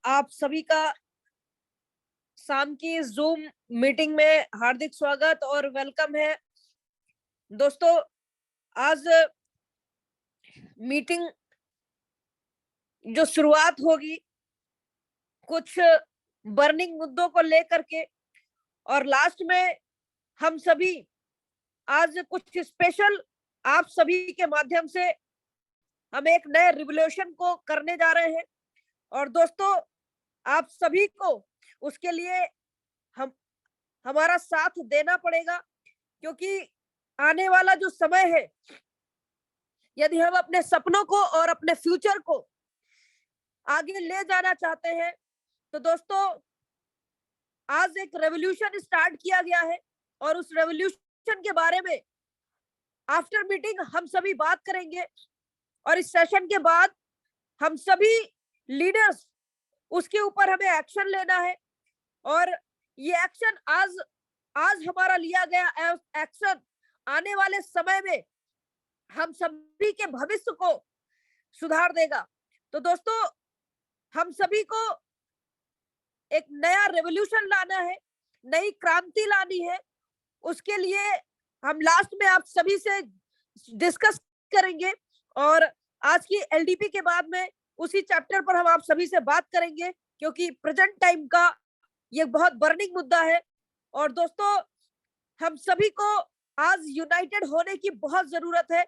आप सभी का शाम की जूम मीटिंग में हार्दिक स्वागत और वेलकम है। दोस्तों, आज मीटिंग जो शुरुआत होगी कुछ बर्निंग मुद्दों को लेकर के, और लास्ट में हम सभी आज कुछ स्पेशल आप सभी के माध्यम से हम एक नए रिवोल्यूशन को करने जा रहे हैं। और दोस्तों, आप सभी को उसके लिए हम हमारा साथ देना पड़ेगा, क्योंकि आने वाला जो समय है, यदि हम अपने सपनों को और अपने फ्यूचर को आगे ले जाना चाहते हैं, तो दोस्तों आज एक रेवोल्यूशन स्टार्ट किया गया है। और उस रेवोल्यूशन के बारे में आफ्टर मीटिंग हम सभी बात करेंगे। और इस सेशन के बाद हम सभी लीडर्स उसके ऊपर हमें एक्शन लेना है। और ये एक्शन आज हमारा लिया गया एक्शन आने वाले समय में हम सभी के भविष्य को सुधार देगा। तो दोस्तों, हम सभी को एक नया रेवोल्यूशन लाना है, नई क्रांति लानी है। उसके लिए हम लास्ट में आप सभी से डिस्कस करेंगे, और आज की एलडीपी के बाद में उसी चैप्टर पर हम आप सभी से बात करेंगे, क्योंकि प्रेजेंट टाइम का ये बहुत बर्निंग मुद्दा है। और दोस्तों, हम सभी को आज यूनाइटेड होने की बहुत जरूरत है,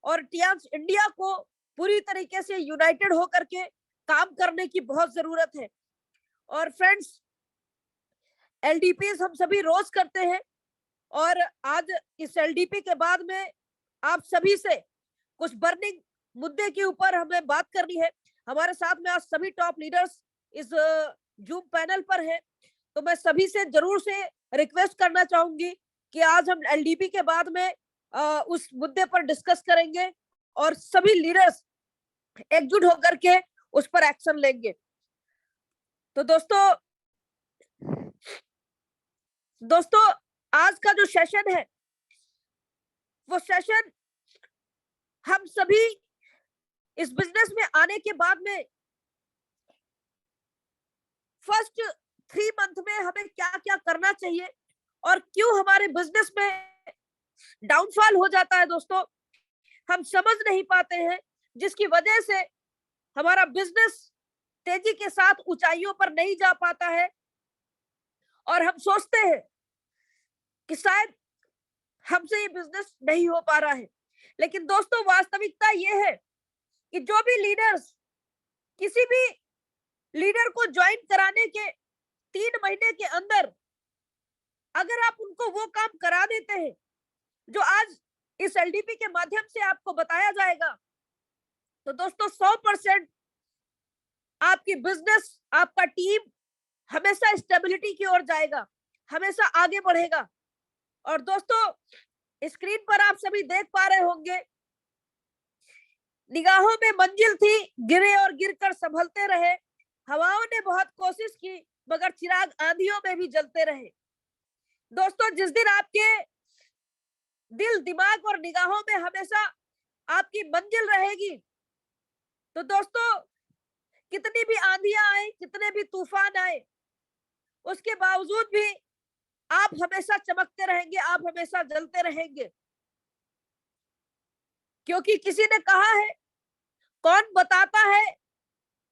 और टियांस इंडिया को पूरी तरीके से यूनाइटेड होकर के काम करने की बहुत जरूरत है। और फ्रेंड्स, एलडीपीज हम सभी रोज करते हैं, और आज इस एलडीपी के बाद में आप सभी से कुछ बर्निंग मुद्दे के ऊपर हमें बात करनी है। हमारे साथ में आज सभी टॉप लीडर्स इस जूम पैनल पर हैं, तो मैं सभी से जरूर से रिक्वेस्ट करना चाहूंगी कि आज हम एलडीपी के बाद में उस मुद्दे पर डिस्कस करेंगे, और सभी लीडर्स एकजुट होकर के उस पर एक्शन लेंगे। तो दोस्तों आज का जो सेशन है, वो सेशन हम सभी इस बिजनेस में आने के बाद में फर्स्ट 3 मंथ में हमें क्या क्या करना चाहिए, और क्यों हमारे बिजनेस में डाउनफॉल हो जाता है दोस्तों, हम समझ नहीं पाते हैं, जिसकी वजह से हमारा बिजनेस तेजी के साथ ऊंचाइयों पर नहीं जा पाता है। और हम सोचते हैं कि शायद हमसे ये बिजनेस नहीं हो पा रहा है। लेकिन दोस्तों, वास्तविकता ये है कि जो भी लीडर्स किसी भी लीडर को ज्वाइन कराने के 3 महीने के अंदर अगर आप उनको वो काम करा देते हैं जो आज इस एलडीपी के माध्यम से आपको बताया जाएगा, तो दोस्तों 100% आपकी बिजनेस, आपका टीम हमेशा स्टेबिलिटी की ओर जाएगा, हमेशा आगे बढ़ेगा। और दोस्तों, स्क्रीन पर आप सभी देख पा रहे होंगे, निगाहों में मंजिल थी, गिरे और गिरकर संभलते रहे, हवाओं ने बहुत कोशिश की, मगर चिराग आंधियों में भी जलते रहे। दोस्तों, जिस दिन आपके दिल, दिमाग और निगाहों में हमेशा आपकी मंजिल रहेगी, तो दोस्तों कितनी भी आंधियां आए, कितने भी तूफान आए, उसके बावजूद भी आप हमेशा चमकते रहेंगे, आप हमेशा जलते रहेंगे। क्योंकि किसी ने कहा है, कौन बताता है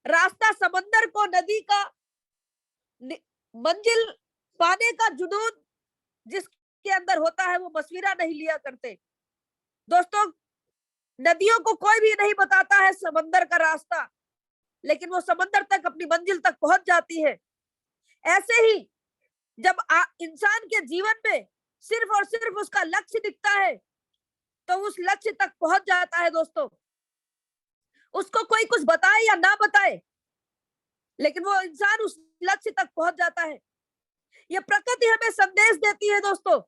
रास्ता समंदर को, नदी का मंजिल पाने का जुनून जिसके अंदर होता है वो मशविरा नहीं लिया करते। दोस्तों, नदियों को कोई भी नहीं बताता है समंदर का रास्ता, लेकिन वो समंदर तक, अपनी मंजिल तक पहुंच जाती है। ऐसे ही जब इंसान के जीवन में सिर्फ और सिर्फ उसका लक्ष्य दिखता है, तो उस लक्ष्य तक पहुंच जाता है दोस्तों। उसको कोई कुछ बताए या ना बताए, लेकिन वो इंसान उस लक्ष्य तक पहुंच जाता है। ये प्रकृति हमें संदेश देती है दोस्तों,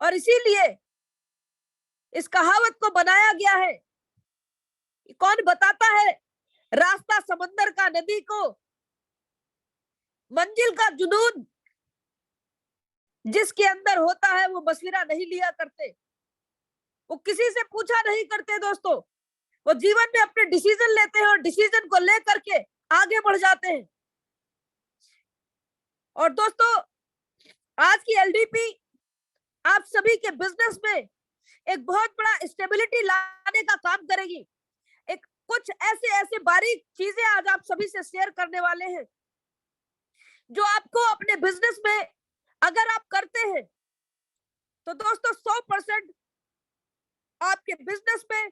और इसीलिए इस कहावत को बनाया गया है, कौन बताता है रास्ता समंदर का, नदी को मंजिल का जुनून जिसके अंदर होता है वो मशविरा नहीं लिया करते, वो किसी से पूछा नहीं करते दोस्तों। वो जीवन में अपने डिसीजन लेते हैं, और डिसीजन को लेकर के आगे बढ़ जाते हैं। और दोस्तों, आज की एलडीपी आप सभी के बिजनेस में एक बहुत बड़ा स्टेबिलिटी लाने का काम करेगी। एक कुछ ऐसे ऐसे बारीक चीजें आज आप सभी से शेयर करने वाले हैं जो आपको अपने बिजनेस में अगर आप करते हैं तो दोस्तों 100% आपके बिजनेस में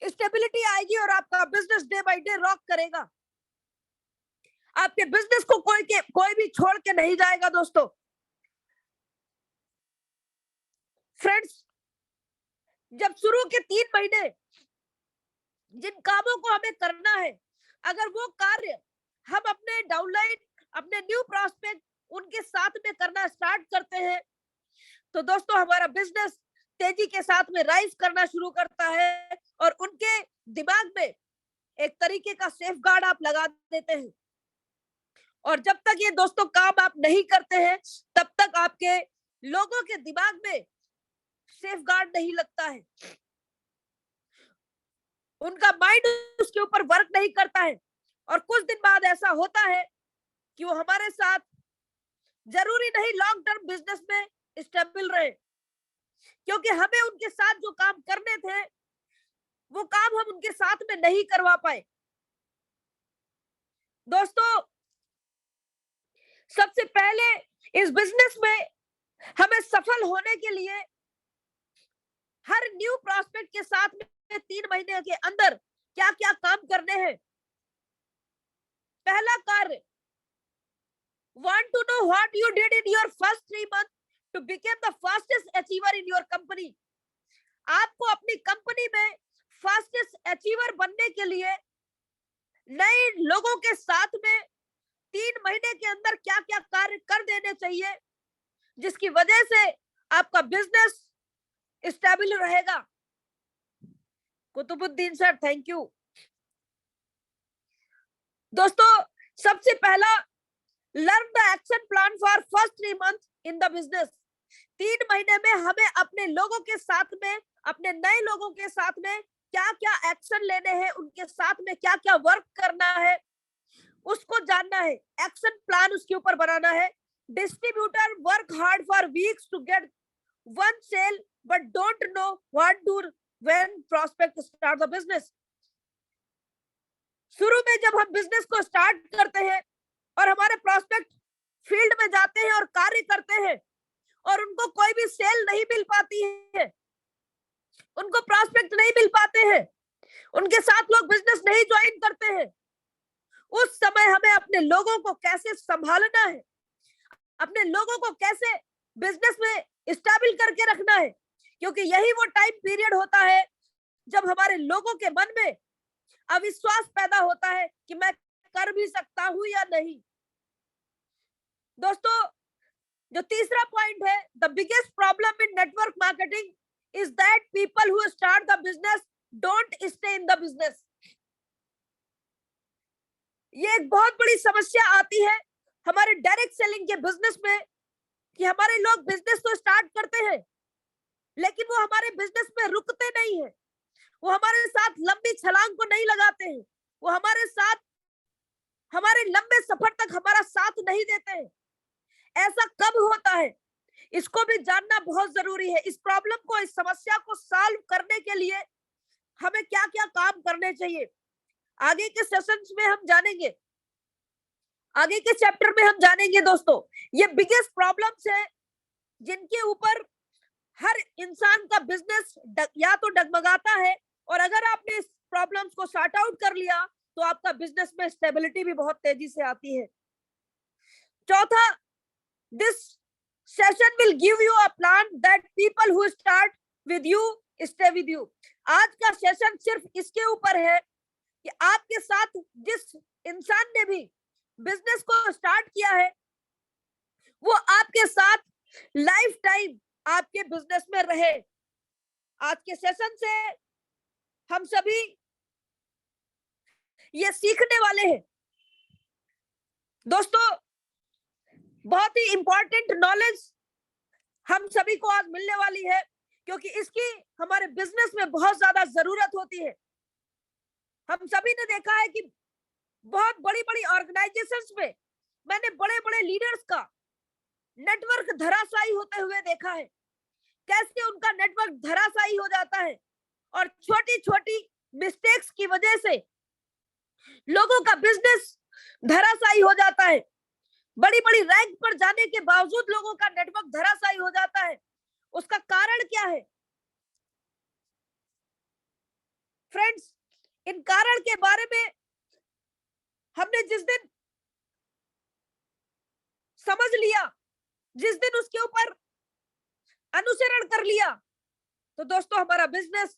स्टेबिलिटी आएगी और आपका business day by day rock करेगा। आपके बिजनेस को कोई भी छोड़ के नहीं जाएगा। दोस्तों फ्रेंड्स, जब शुरू के 3 महीने जिन कामों को हमें करना है, अगर वो कार्य हम अपने डाउनलाइन, अपने न्यू प्रॉस्पेक्ट उनके साथ में करना स्टार्ट करते हैं तो दोस्तों हमारा बिजनेस तेजी के साथ में राइज करना शुरू करता है और उनके दिमाग में एक तरीके का सेफ गार्ड आप लगा देते हैं। और जब तक ये दोस्तों काम आप नहीं करते हैं तब तक आपके लोगों के दिमाग में सेफ गार्ड नहीं लगता है, उनका माइंड उसके ऊपर वर्क नहीं करता है। और कुछ दिन बाद ऐसा होता है कि वो हमारे साथ जरूरी नहीं लॉन्ग टर्म बिजनेस में स्टेबल रहे, क्योंकि हमें उनके साथ जो काम करने थे वो काम हम उनके साथ में नहीं करवा पाए। दोस्तों सबसे पहले इस बिजनेस में हमें सफल होने के लिए हर न्यू प्रॉस्पेक्ट के साथ में 3 महीने के अंदर क्या क्या काम करने हैं। पहला कार्य, want to know what you did in your first 3 months to become the fastest achiever in your company। आपको अपनी कंपनी में फास्टेस्ट अचीवर बनने के लिए नए लोगों के साथ में 3 महीने के अंदर क्या क्या कार्य कर देने चाहिए जिसकी वजह से आपका बिजनेस स्टेबल रहेगा। Qutubuddin sir, thank you. दोस्तों सबसे पहला, learn the action plan for first 3 months in the business. 3 महीने में हमें अपने लोगों के साथ में, अपने नए लोगों के साथ में क्या क्या एक्शन लेने हैं, उनके साथ में क्या क्या वर्क करना है उसको जानना है, एक्शन प्लान उसके ऊपर बनाना है। Distributor work hard for weeks to get 1 sale but don't know what do when prospect start the business. शुरू में जब हम बिजनेस को स्टार्ट करते हैं और हमारे प्रॉस्पेक्ट फील्ड में जाते हैं और कार्य करते हैं और उनको कोई भी सेल नहीं मिल पाती है, उनको प्रॉस्पेक्ट नहीं मिल पाते हैं, उनके साथ लोग बिजनेस नहीं ज्वाइन करते हैं, उस समय हमें अपने लोगों को कैसे संभालना है, अपने लोगों को कैसे बिजनेस में स्टेबल करके रखना है, क्योंकि यही वो टाइम पीरियड होता है जब हमारे लोगों के मन में अविश्वास पैदा होता है कि मैं कर भी सकता हूं या नहीं। दोस्तों जो तीसरा पॉइंट है, the biggest problem in network marketing is that people who start the business don't stay in the business. ये एक बहुत बड़ी समस्या आती है हमारे डायरेक्ट सेलिंग के बिजनेस में कि हमारे लोग बिजनेस तो स्टार्ट करते हैं लेकिन वो हमारे बिजनेस में रुकते नहीं है, वो हमारे साथ लंबी छलांग को नहीं लगाते हैं, वो हमारे साथ हमारे लंबे सफर तक हमारा साथ नहीं देते हैं। ऐसा कब होता है इसको भी जानना बहुत जरूरी है। इस प्रॉब्लम को, इस समस्या को सॉल्व करने के लिए हमें क्या क्या काम करने चाहिए आगे के सेशंस में हम जानेंगे, आगे के चैप्टर में हम जानेंगे। दोस्तों ये बिगेस्ट प्रॉब्लम्स है जिनके ऊपर हर इंसान का बिजनेस या तो डगमगाता है, और अगर आपने इस प्रॉब्लम्स को सॉर्ट आउट कर लिया तो आपका बिजनेस में स्टेबिलिटी भी बहुत तेजी से आती है। चौथा, this session will give you a plan that people who start with you stay with you. आज का सेशन सिर्फ इसके ऊपर है कि आपके साथ जिस इंसान ने भी बिजनेस को स्टार्ट किया है वो आपके साथ लाइफ टाइम आपके बिजनेस में रहे। आज के सेशन से हम सभी ये सीखने वाले हैं। दोस्तों बहुत ही इंपॉर्टेंट नॉलेज हम सभी को आज मिलने वाली है, क्योंकि इसकी हमारे बिजनेस में बहुत ज्यादा जरूरत होती है। हम सभी ने देखा है कि बहुत बड़ी बड़ी ऑर्गेनाइजेशंस में मैंने बड़े बड़े लीडर्स का नेटवर्क धराशायी होते हुए देखा है, कैसे उनका नेटवर्क धराशायी हो जाता है और छोटी छोटी मिस्टेक्स की वजह से लोगों का बिजनेस धराशायी हो जाता है। बड़ी बड़ी रैंक पर जाने के बावजूद लोगों का नेटवर्क धराशायी हो जाता है। उसका कारण क्या है फ्रेंड्स? इन कारण के बारे में हमने जिस दिन समझ लिया, जिस दिन उसके ऊपर अनुसरण कर लिया, तो दोस्तों हमारा बिजनेस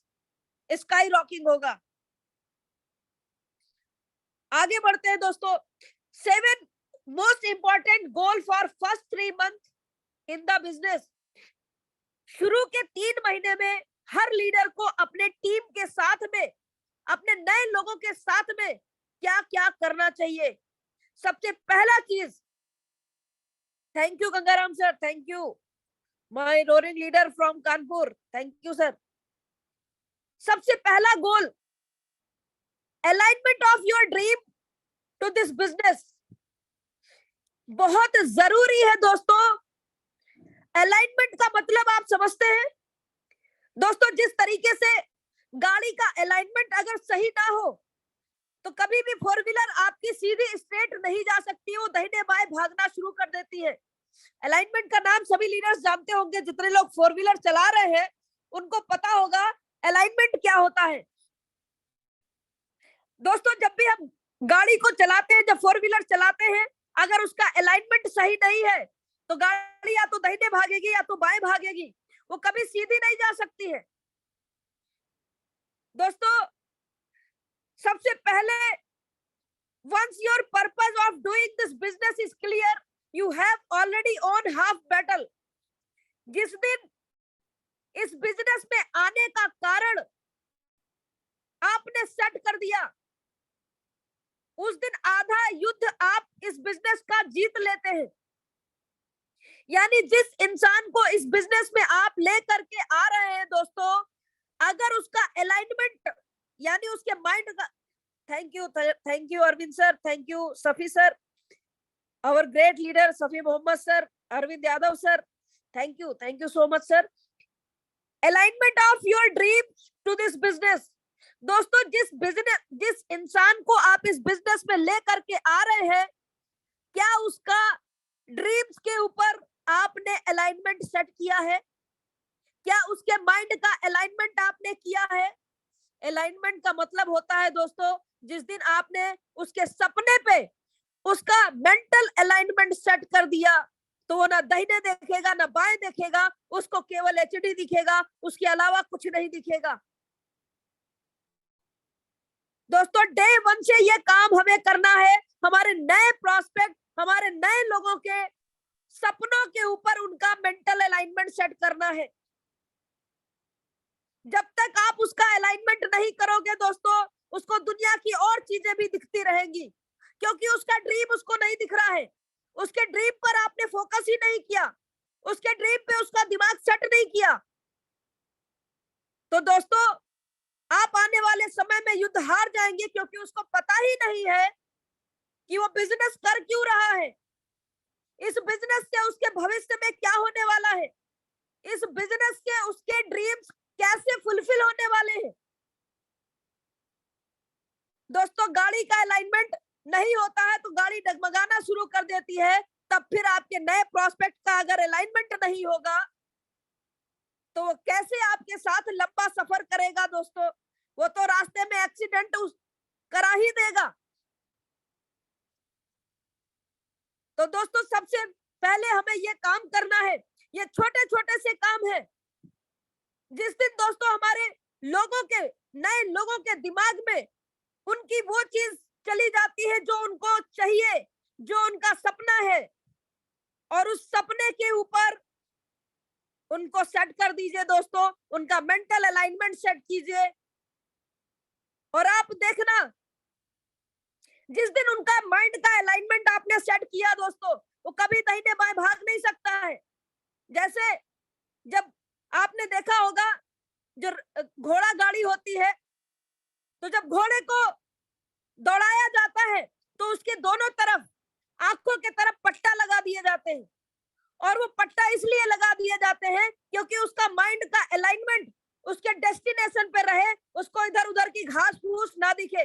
स्काई रॉकिंग होगा। आगे बढ़ते हैं दोस्तों। 7 most important goal for first 3 month in the business. शुरू के 3 महीने में हर लीडर को अपने टीम के साथ में, अपने नए लोगों के साथ में क्या क्या करना चाहिए। सबसे पहला चीज, thank you Gangaram sir, thank you my roaring leader from Kanpur, thank you sir. सबसे पहला goal, alignment of your dream to this business. बहुत जरूरी है दोस्तों। अलाइनमेंट का मतलब आप समझते हैं दोस्तों? जिस तरीके से गाड़ी का अलाइनमेंट अगर सही ना हो तो कभी भी 4 व्हीलर आपकी सीधी स्ट्रेट नहीं जा सकती, वो दाहिने बाएं भागना शुरू कर देती है। अलाइनमेंट का नाम सभी लीडर्स जानते होंगे, जितने लोग 4 व्हीलर चला रहे हैं उनको पता होगा अलाइनमेंट क्या होता है। दोस्तों जब भी हम गाड़ी को चलाते हैं, जब 4 व्हीलर चलाते हैं, अगर उसका अलाइनमेंट सही नहीं है तो गाड़ी या तो दाहिने भागेगी या तो बाएं भागेगी, वो कभी सीधी नहीं जा सकती है। दोस्तों सबसे पहले, once your purpose of doing this business is clear, you have already won half battle. जिस दिन इस बिजनेस में आने का कारण आपने सेट कर दिया, उस दिन आधा युद्ध आप इस बिजनेस का जीत लेते हैं। यानी जिस इंसान को इस बिजनेस में आप लेकर के आ रहे हैं दोस्तों, अगर उसका अलाइनमेंट यानी उसके माइंड का, thank you Arvind sir, thank you Safi sir, our great leader Safi Mohammad sir, Arvind Yadav sir, thank you so much sir. Alignment of your dream to this business. दोस्तों जिस इंसान को आप इस बिजनेस में लेकर के आ रहे हैं, क्या उसका ड्रीम्स के ऊपर आपने अलाइनमेंट सेट किया है? क्या उसके माइंड का अलाइनमेंट आपने किया है? अलाइनमेंट का मतलब होता है दोस्तों, जिस दिन आपने उसके सपने पे उसका मेंटल अलाइनमेंट सेट कर दिया, तो वो ना दाहिने देखेगा ना बाएं देखेगा, उसको केवल एचडी दिखेगा, उसके अलावा कुछ नहीं दिखेगा। दोस्तों डे 1 से ये काम हमें करना है। हमारे नए प्रोस्पेक्ट, हमारे नए लोगों के सपनों के ऊपर उनका मेंटल अलाइनमेंट सेट करना है। जब तक आप उसका अलाइनमेंट नहीं करोगे दोस्तों, उसको दुनिया की और चीजें भी दिखती रहेंगी, क्योंकि उसका ड्रीम उसको नहीं दिख रहा है। उसके ड्रीम पर आपने फोकस ही नहीं किया, उसके ड्रीम पे उसका दिमाग सेट नहीं किया। तो दोस्तों आप आने वाले समय में युद्ध हार जाएंगे, क्योंकि उसको पता ही नहीं है कि वो बिजनेस कर क्यों रहा है, इस बिजनेस से उसके भविष्य में क्या होने वाला है, इस बिजनेस से उसके ड्रीम्स कैसे फुलफिल होने वाले हैं। दोस्तों गाड़ी का अलाइनमेंट नहीं होता है तो गाड़ी डगमगाना शुरू कर देती है। तब फिर आपके नए प्रोस्पेक्ट का अगर अलाइनमेंट नहीं होगा तो वो कैसे आपके साथ लंबा सफर करेगा दोस्तों? वो तो रास्ते में एक्सीडेंट करा ही देगा। तो दोस्तों सबसे पहले हमें ये काम करना है, ये छोटे छोटे से काम है। जिस दिन दोस्तों हमारे लोगों के, नए लोगों के दिमाग में उनकी वो चीज चली जाती है जो उनको चाहिए, जो उनका सपना है, और उस सपने के ऊपर उनको सेट कर दीजिए दोस्तों, उनका मेंटल अलाइनमेंट सेट कीजिए। और आप देखना, जिस दिन उनका माइंड का अलाइनमेंट आपने सेट किया दोस्तों, वो कभी दाहिने बाएं भाग नहीं सकता है। जैसे जब आपने देखा होगा जो घोड़ा गाड़ी होती है, तो जब घोड़े को दौड़ाया जाता है तो उसके दोनों तरफ आंखों के तरफ पट्टा लगा दिए जाते हैं, और वो पट्टा इसलिए लगा दिए जाते हैं क्योंकि उसका माइंड का अलाइनमेंट उसके डेस्टिनेशन पे रहे, उसको इधर उधर की घास फूस ना दिखे।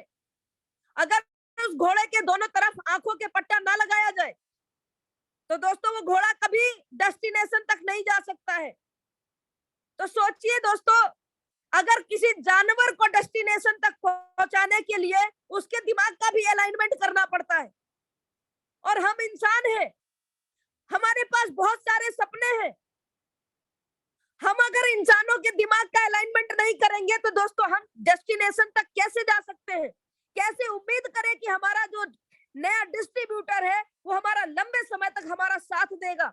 अगर उस घोड़े के दोनों तरफ आंखों के पट्टा ना लगाया जाए तो दोस्तों वो घोड़ा कभी डेस्टिनेशन तक नहीं जा सकता है। तो सोचिए दोस्तों, अगर किसी जानवर को डेस्टिनेशन तक पहुंचाने के लिए उसके दिमाग का भी अलाइनमेंट करना पड़ता है, और हम इंसान हैं, हमारे पास बहुत सारे सपने हैं। हम अगर इंसानों के दिमाग का अलाइनमेंट नहीं करेंगे तो दोस्तों हम डेस्टिनेशन तक कैसे जा सकते हैं? कैसे उम्मीद करें कि हमारा जो नया डिस्ट्रीब्यूटर है वो हमारा लंबे समय तक हमारा साथ देगा?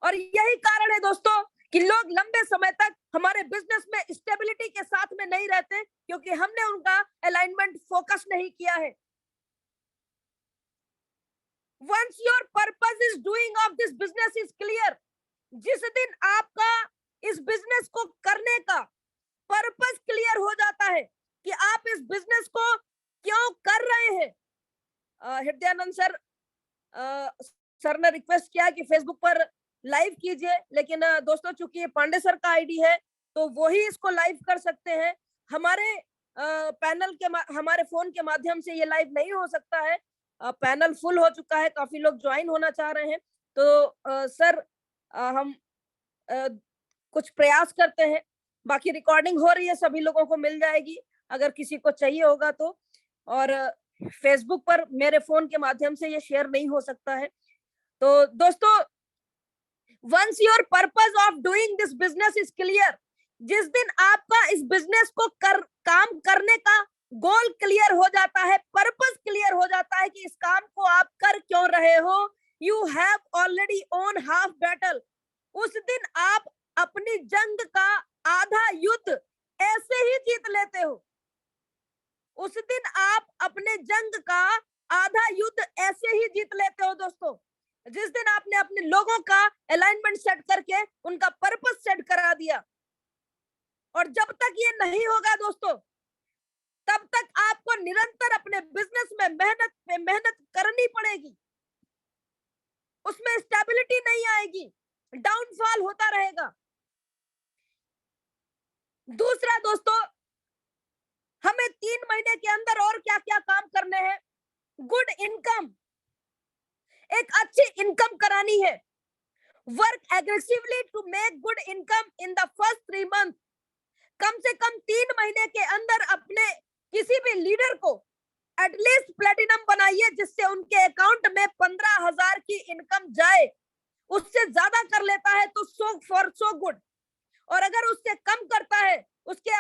और यही कारण है दोस्तों कि लोग लंबे समय तक हमारे बिजनेस में स्टेबिलिटी के साथ में नहीं रहते, क्योंकि हमने उनका अलाइनमेंट फोकस नहीं किया है। Once your purpose is doing of this business is clear, जिस दिन आपका इस बिजनेस को करने का पर्पस क्लियर हो जाता है कि आप इस बिजनेस को क्यों कर रहे हैं। हृदयानंद सर ने रिक्वेस्ट किया कि फेसबुक पर लाइव कीजिए, लेकिन दोस्तों चूंकि ये पांडे सर का आईडी है तो वही इसको लाइव कर सकते हैं। हमारे पैनल के हमारे फोन के माध्यम से ये लाइव नहीं हो सकता है। पैनल फुल हो चुका है, काफी लोग ज्वाइन होना चाह रहे हैं। तो सर हम कुछ प्रयास करते हैं, बाकी रिकॉर्डिंग हो रही है, सभी लोगों को मिल जाएगी अगर किसी को चाहिए होगा तो। और फेसबुक पर मेरे फोन के माध्यम से ये शेयर नहीं हो सकता है। तो दोस्तों, once your purpose of doing this business is clear, जिस दिन आपका इस बिजनेस को काम करने का गोल क्लियर हो जाता है, पर्पस क्लियर हो जाता है कि इस काम को आप कर क्यों रहे हो, you have already own half battle. उस दिन आप अपनी जंग का आधा युद्ध ऐसे ही जीत लेते हो। उस दिन आप अपने जंग का आधा युद्ध ऐसे ही जीत लेते हो दोस्तों, जिस दिन आपने अपने लोगों का अलाइनमेंट सेट करके उनका पर्पस सेट करा दिया। और जब तक ये नहीं होगा दोस्तों, तब तक आपको निरंतर अपने बिजनेस में मेहनत करनी पड़ेगी, उसमें स्टेबिलिटी नहीं आएगी, डाउनफॉल होता रहेगा। दूसरा दोस्तों, हमें 3 महीने के अंदर और क्या क्या काम करने हैं? गुड इनकम, एक अच्छी इनकम करानी है। Work aggressively to make good income in the first 3 month. कम से कम 3 महीने के अंदर अपने किसी भी लीडर को एटलीस्ट प्लेटिनम बनाइए, जिससे उनके अकाउंट में 15,000 की इनकम जाए। उससे ज्यादा कर लेता है तो सो गुड, और अगर उससे कम करता है, उसके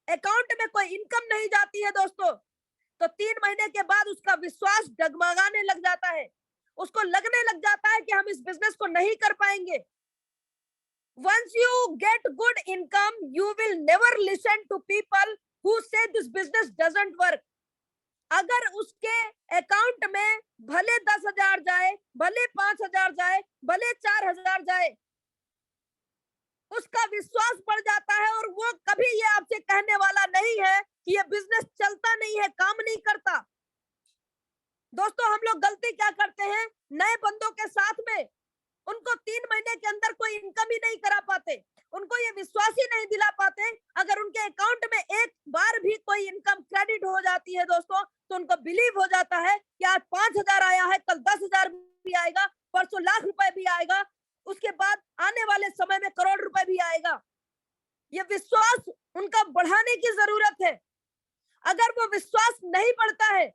अकाउंट में कोई इनकम नहीं जाती है दोस्तों, तो 3 महीने के बाद उसका विश्वास डगमगाने लग जाता है, उसको लगने लग जाता है कि हम इस बिजनेस को नहीं कर पाएंगे। Once you get good income, you will never listen to people who say this business doesn't work. अगर उसके अकाउंट में भले 10,000 जाए, भले 5,000 जाए, भले 4,000 जाए, उसका विश्वास बढ़ जाता है, और वो कभी ये आपसे कहने वाला नहीं है कि ये बिजनेस चलता नहीं है, काम नहीं करता। दोस्तों, हम लोग गलती क्या करते हैं, नए बंदों के साथ में उनको 3 महीने के अंदर कोई इनकम ही नहीं करा पाते, उनको ये विश्वास ही नहीं दिला पाते। अगर उनके अकाउंट में एक बार भी कोई इनकम क्रेडिट हो जाती है दोस्तों, तो उनको बिलीव हो जाता है कि आज 5,000 आया है, कल 10,000 भी आएगा, परसों लाख रुपए भी आएगा, उसके बाद आने वाले समय में करोड़ रुपए भी आएगा। ये विश्वास उनका बढ़ाने की जरूरत है। अगर वो विश्वास नहीं बढ़ता है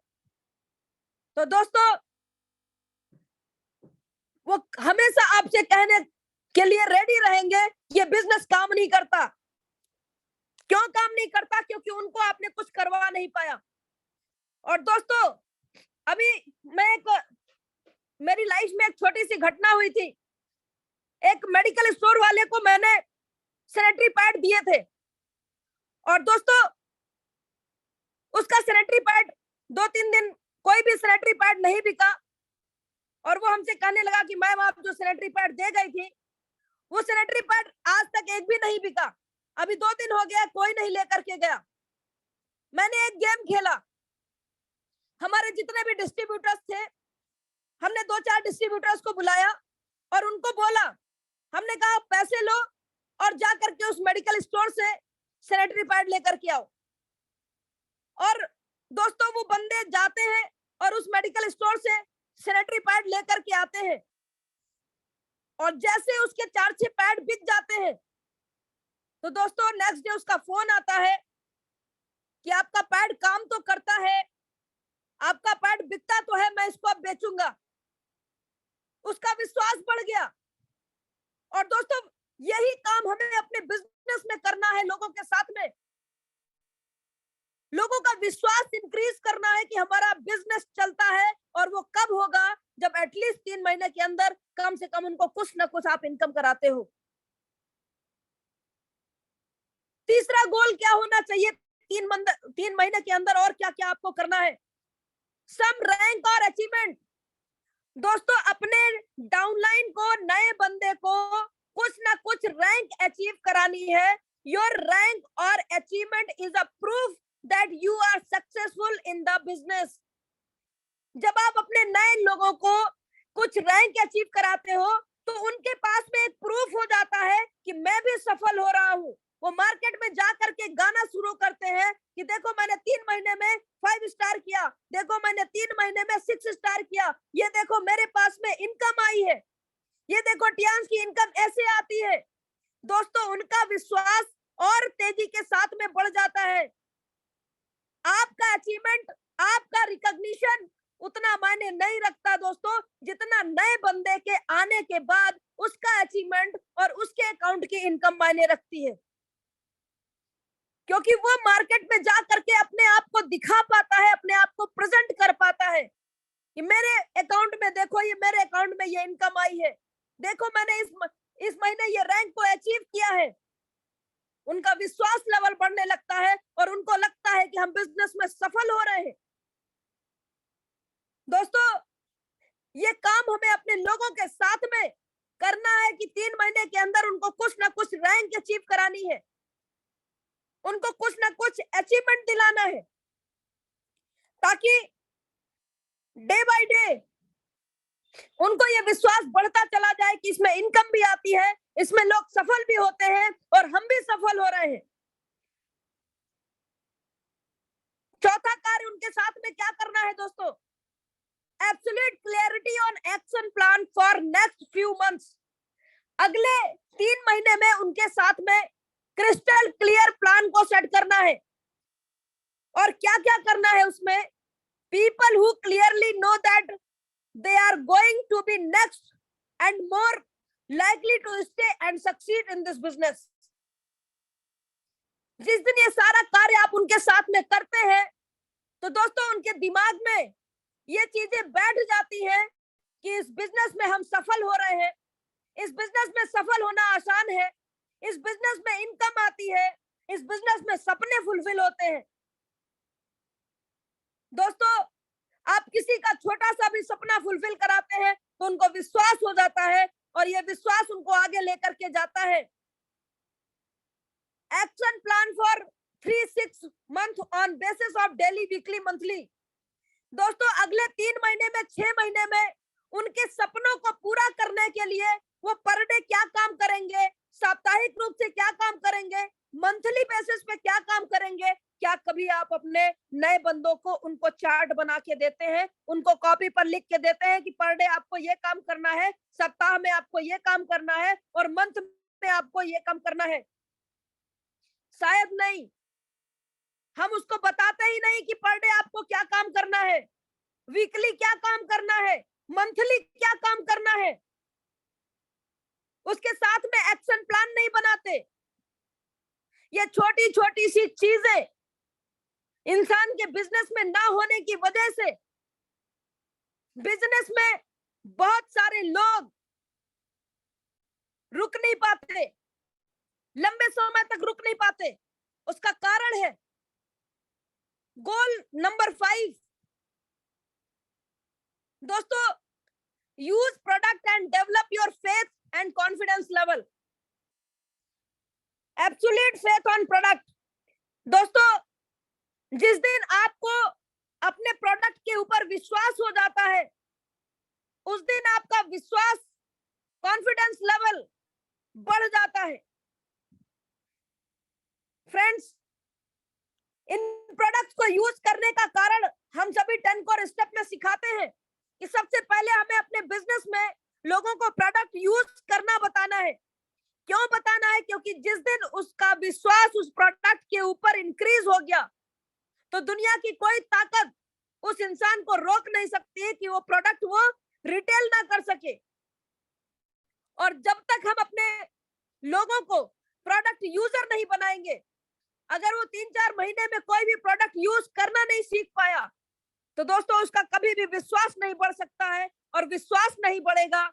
तो दोस्तों वो हमेशा आपसे कहने के लिए रेडी रहेंगे ये बिजनेस काम नहीं करता। क्यों काम नहीं करता? क्योंकि उनको आपने कुछ करवा नहीं पाया। और दोस्तों, अभी मेरी लाइफ में एक छोटी सी घटना हुई थी। एक मेडिकल स्टोर वाले को मैंने सैनिटरी पैड दिए थे, और दोस्तों उसका सैनिटरी पैड 2-3 दिन कोई भी सैनिटरी पैड नहीं बिका, और वो हमसे कहने लगा कि मैम आप जो सैनिटरी पैड दे गई थी वो सैनिटरी पैड आज तक एक भी नहीं बिका। अभी 2 दिन हो गया, कोई नहीं लेकर के गया। मैंने एक गेम खेला, हमारे जितने भी डिस्ट्रीब्यूटर्स थे, हमने 2-4 डिस्ट्रीब्यूटर्स को बुलाया और उनको बोला, हमने कहा पैसे लो और जा करके उस मेडिकल स्टोर से सैनिटरी पैड लेकर के आओ। और दोस्तों वो बंदे जाते हैं और उस मेडिकल स्टोर से सैनिटरी पैड लेकर के आते हैं, और जैसे उसके 4-6 पैड बिक जाते हैं तो दोस्तों नेक्स्ट डे उसका फोन आता है कि आपका पैड काम तो करता है, आपका पैड बिकता तो है, मैं इसको अब बेचूंगा। उसका विश्वास बढ़ गया। और दोस्तों यही काम हमें अपने बिजनेस में करना है, लोगों के साथ में लोगों का विश्वास इंक्रीज करना है कि हमारा बिजनेस चलता है। और वो कब होगा? जब एटलीस्ट 3 महीने के अंदर कम से कम उनको कुछ ना कुछ आप इनकम कराते हो। तीसरा गोल क्या होना चाहिए 3 महीने के अंदर? और क्या क्या आपको करना है? सम रैंक और अचीवमेंट। दोस्तों अपने डाउनलाइन को, नए बंदे को कुछ ना कुछ रैंक अचीव करानी है। योर रैंक और achievement is a proof that you are successful in the business. जब आप अपने नए लोगों को कुछ रैंक अचीव कराते हो तो उनके पास में एक प्रूफ हो जाता है कि मैं भी सफल हो रहा हूँ। वो मार्केट में जा करके गाना शुरू करते हैं कि देखो मैंने 3 महीने में 5 स्टार किया, देखो मैंने 3 महीने में 6 स्टार किया, ये देखो मेरे पास में इनकम आई है, ये देखो टियांश की इनकम ऐसे आती है। दोस्तों उनका विश्वास और तेजी के साथ में बढ़ जाता है। आपका अचीवमेंट, आपका रिकॉग्निशन उतना मायने नहीं रखता दोस्तों, जितना नए बंदे के आने के बाद उसका अचीवमेंट और उसके अकाउंट की इनकम मायने रखती है। क्योंकि वो मार्केट में जा करके अपने आप को दिखा पाता है, अपने आप को प्रेजेंट कर पाता है कि मेरे अकाउंट में देखो, ये मेरे अकाउंट में ये इनकम आई है, देखो मैंने इस महीने ये रैंक को अचीव किया है। उनका विश्वास लेवल बढ़ने लगता है और उनको लगता है कि हम बिजनेस में सफल हो रहे हैं। दोस्तों ये काम हमें अपने लोगों के साथ में करना है कि 3 महीने के अंदर उनको कुछ ना कुछ रैंक अचीव करानी है, उनको कुछ ना कुछ अचीवमेंट दिलाना है, ताकि डे बाय डे उनको ये विश्वास बढ़ता चला जाए कि इसमें इनकम भी आती है, इसमें लोग सफल भी होते हैं और हम भी सफल हो रहे हैं। चौथा कार्य उनके साथ में क्या करना है दोस्तों? Absolute clarity on action plan for next few months. अगले 3 महीने में उनके साथ में क्रिस्टल क्लियर प्लान को सेट करना है। और क्या क्या करना है उसमें? People who clearly know that they are going to be next and more likely to stay and succeed in this business. जिस दिन ये सारा कार्य आप उनके साथ में करते हैं तो दोस्तों उनके दिमाग में ये चीजें बैठ जाती हैं कि इस बिजनेस में हम सफल हो रहे हैं, इस बिजनेस में सफल होना आसान है, इस बिजनेस में इनकम आती है, इस बिजनेस में सपने फुलफिल होते हैं। दोस्तों आप किसी का छोटा सा भी सपना फुलफिल कराते हैं तो उनको विश्वास हो जाता है और ये विश्वास उनको आगे लेकर के जाता है। Action plan for 3-6 month on basis of daily, weekly, monthly. दोस्तों अगले 3 महीने में, 6 महीने में उनके सपनों को पूरा करने के लिए वो पर डे क्या काम करेंगे, साप्ताहिक रूप से क्या काम करेंगे, मंथली बेसिस पे क्या काम करेंगे। क्या कभी आप अपने नए बंदों को उनको चार्ट बना के देते हैं, उनको कॉपी पर लिख के देते हैं कि पर डे आपको ये काम करना है, सप्ताह में आपको ये काम करना है और मंथ में आपको ये काम करना है? शायद नहीं। हम उसको बताते ही नहीं कि पर डे आपको क्या काम करना है, वीकली क्या काम करना है, मंथली क्या काम करना है। उसके साथ में एक्शन प्लान नहीं बनाते। ये छोटी छोटी सी चीजें इंसान के बिजनेस में ना होने की वजह से बिजनेस में बहुत सारे लोग रुक नहीं पाते, लंबे समय तक रुक नहीं पाते। उसका कारण है गोल नंबर 5। दोस्तों use product and develop your faith and confidence level. Absolute faith on product. दोस्तों जिस दिन आपको अपने प्रोडक्ट के ऊपर विश्वास हो जाता है, उस दिन आपका विश्वास, कॉन्फिडेंस लेवल बढ़ जाता है। फ्रेंड्स, इन प्रोडक्ट्स को यूज करने का कारण हम सभी 10 कोर स्टेप में सिखाते हैं कि सबसे पहले हमें अपने बिजनेस में लोगों को प्रोडक्ट यूज करना बताना है। क्यों बताना है? क्योंकि जिस दिन उसका विश्वास उस प्रोडक्ट के ऊपर इंक्रीज हो गया, तो दुनिया की कोई ताकत उस इंसान को रोक नहीं सकती है कि वो प्रोडक्ट वो रिटेल ना कर सके। और जब तक हम अपने लोगों को प्रोडक्ट यूजर नहीं बनाएंगे, अगर वो 3-4 महीने में कोई भी प्रोडक्ट यूज करना नहीं सीख पाया, तो दोस्तों उसका कभी भी विश्वास नहीं बढ़ सकता है, और विश्वास नहीं बढ़ेगा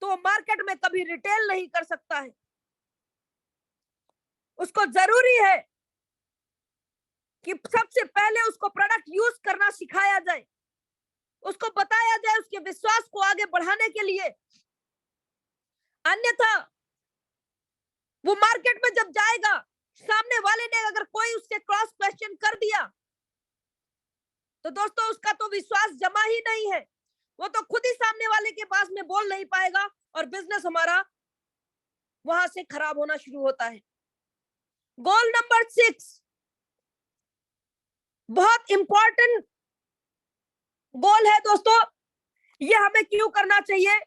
तो मार्केट में कभी रिटेल नहीं कर सकता है। उसको जरूरी है कि सबसे पहले उसको प्रोडक्ट यूज करना सिखाया जाए, उसको बताया जाए उसके विश्वास को आगे बढ़ाने के लिए। अन्यथा वो मार्केट में जब जाएगा, सामने वाले ने अगर कोई उससे क्रॉस क्वेश्चन कर दिया, तो दोस्तों उसका तो विश्वास जमा ही नहीं है, वो तो खुद ही सामने वाले के पास में बोल नहीं पाएगा, और बिजनेस हमारा वहां से खराब होना शुरू होता है। गोल नंबर 6 बहुत इंपॉर्टेंट गोल है दोस्तों। ये हमें क्यों करना चाहिए?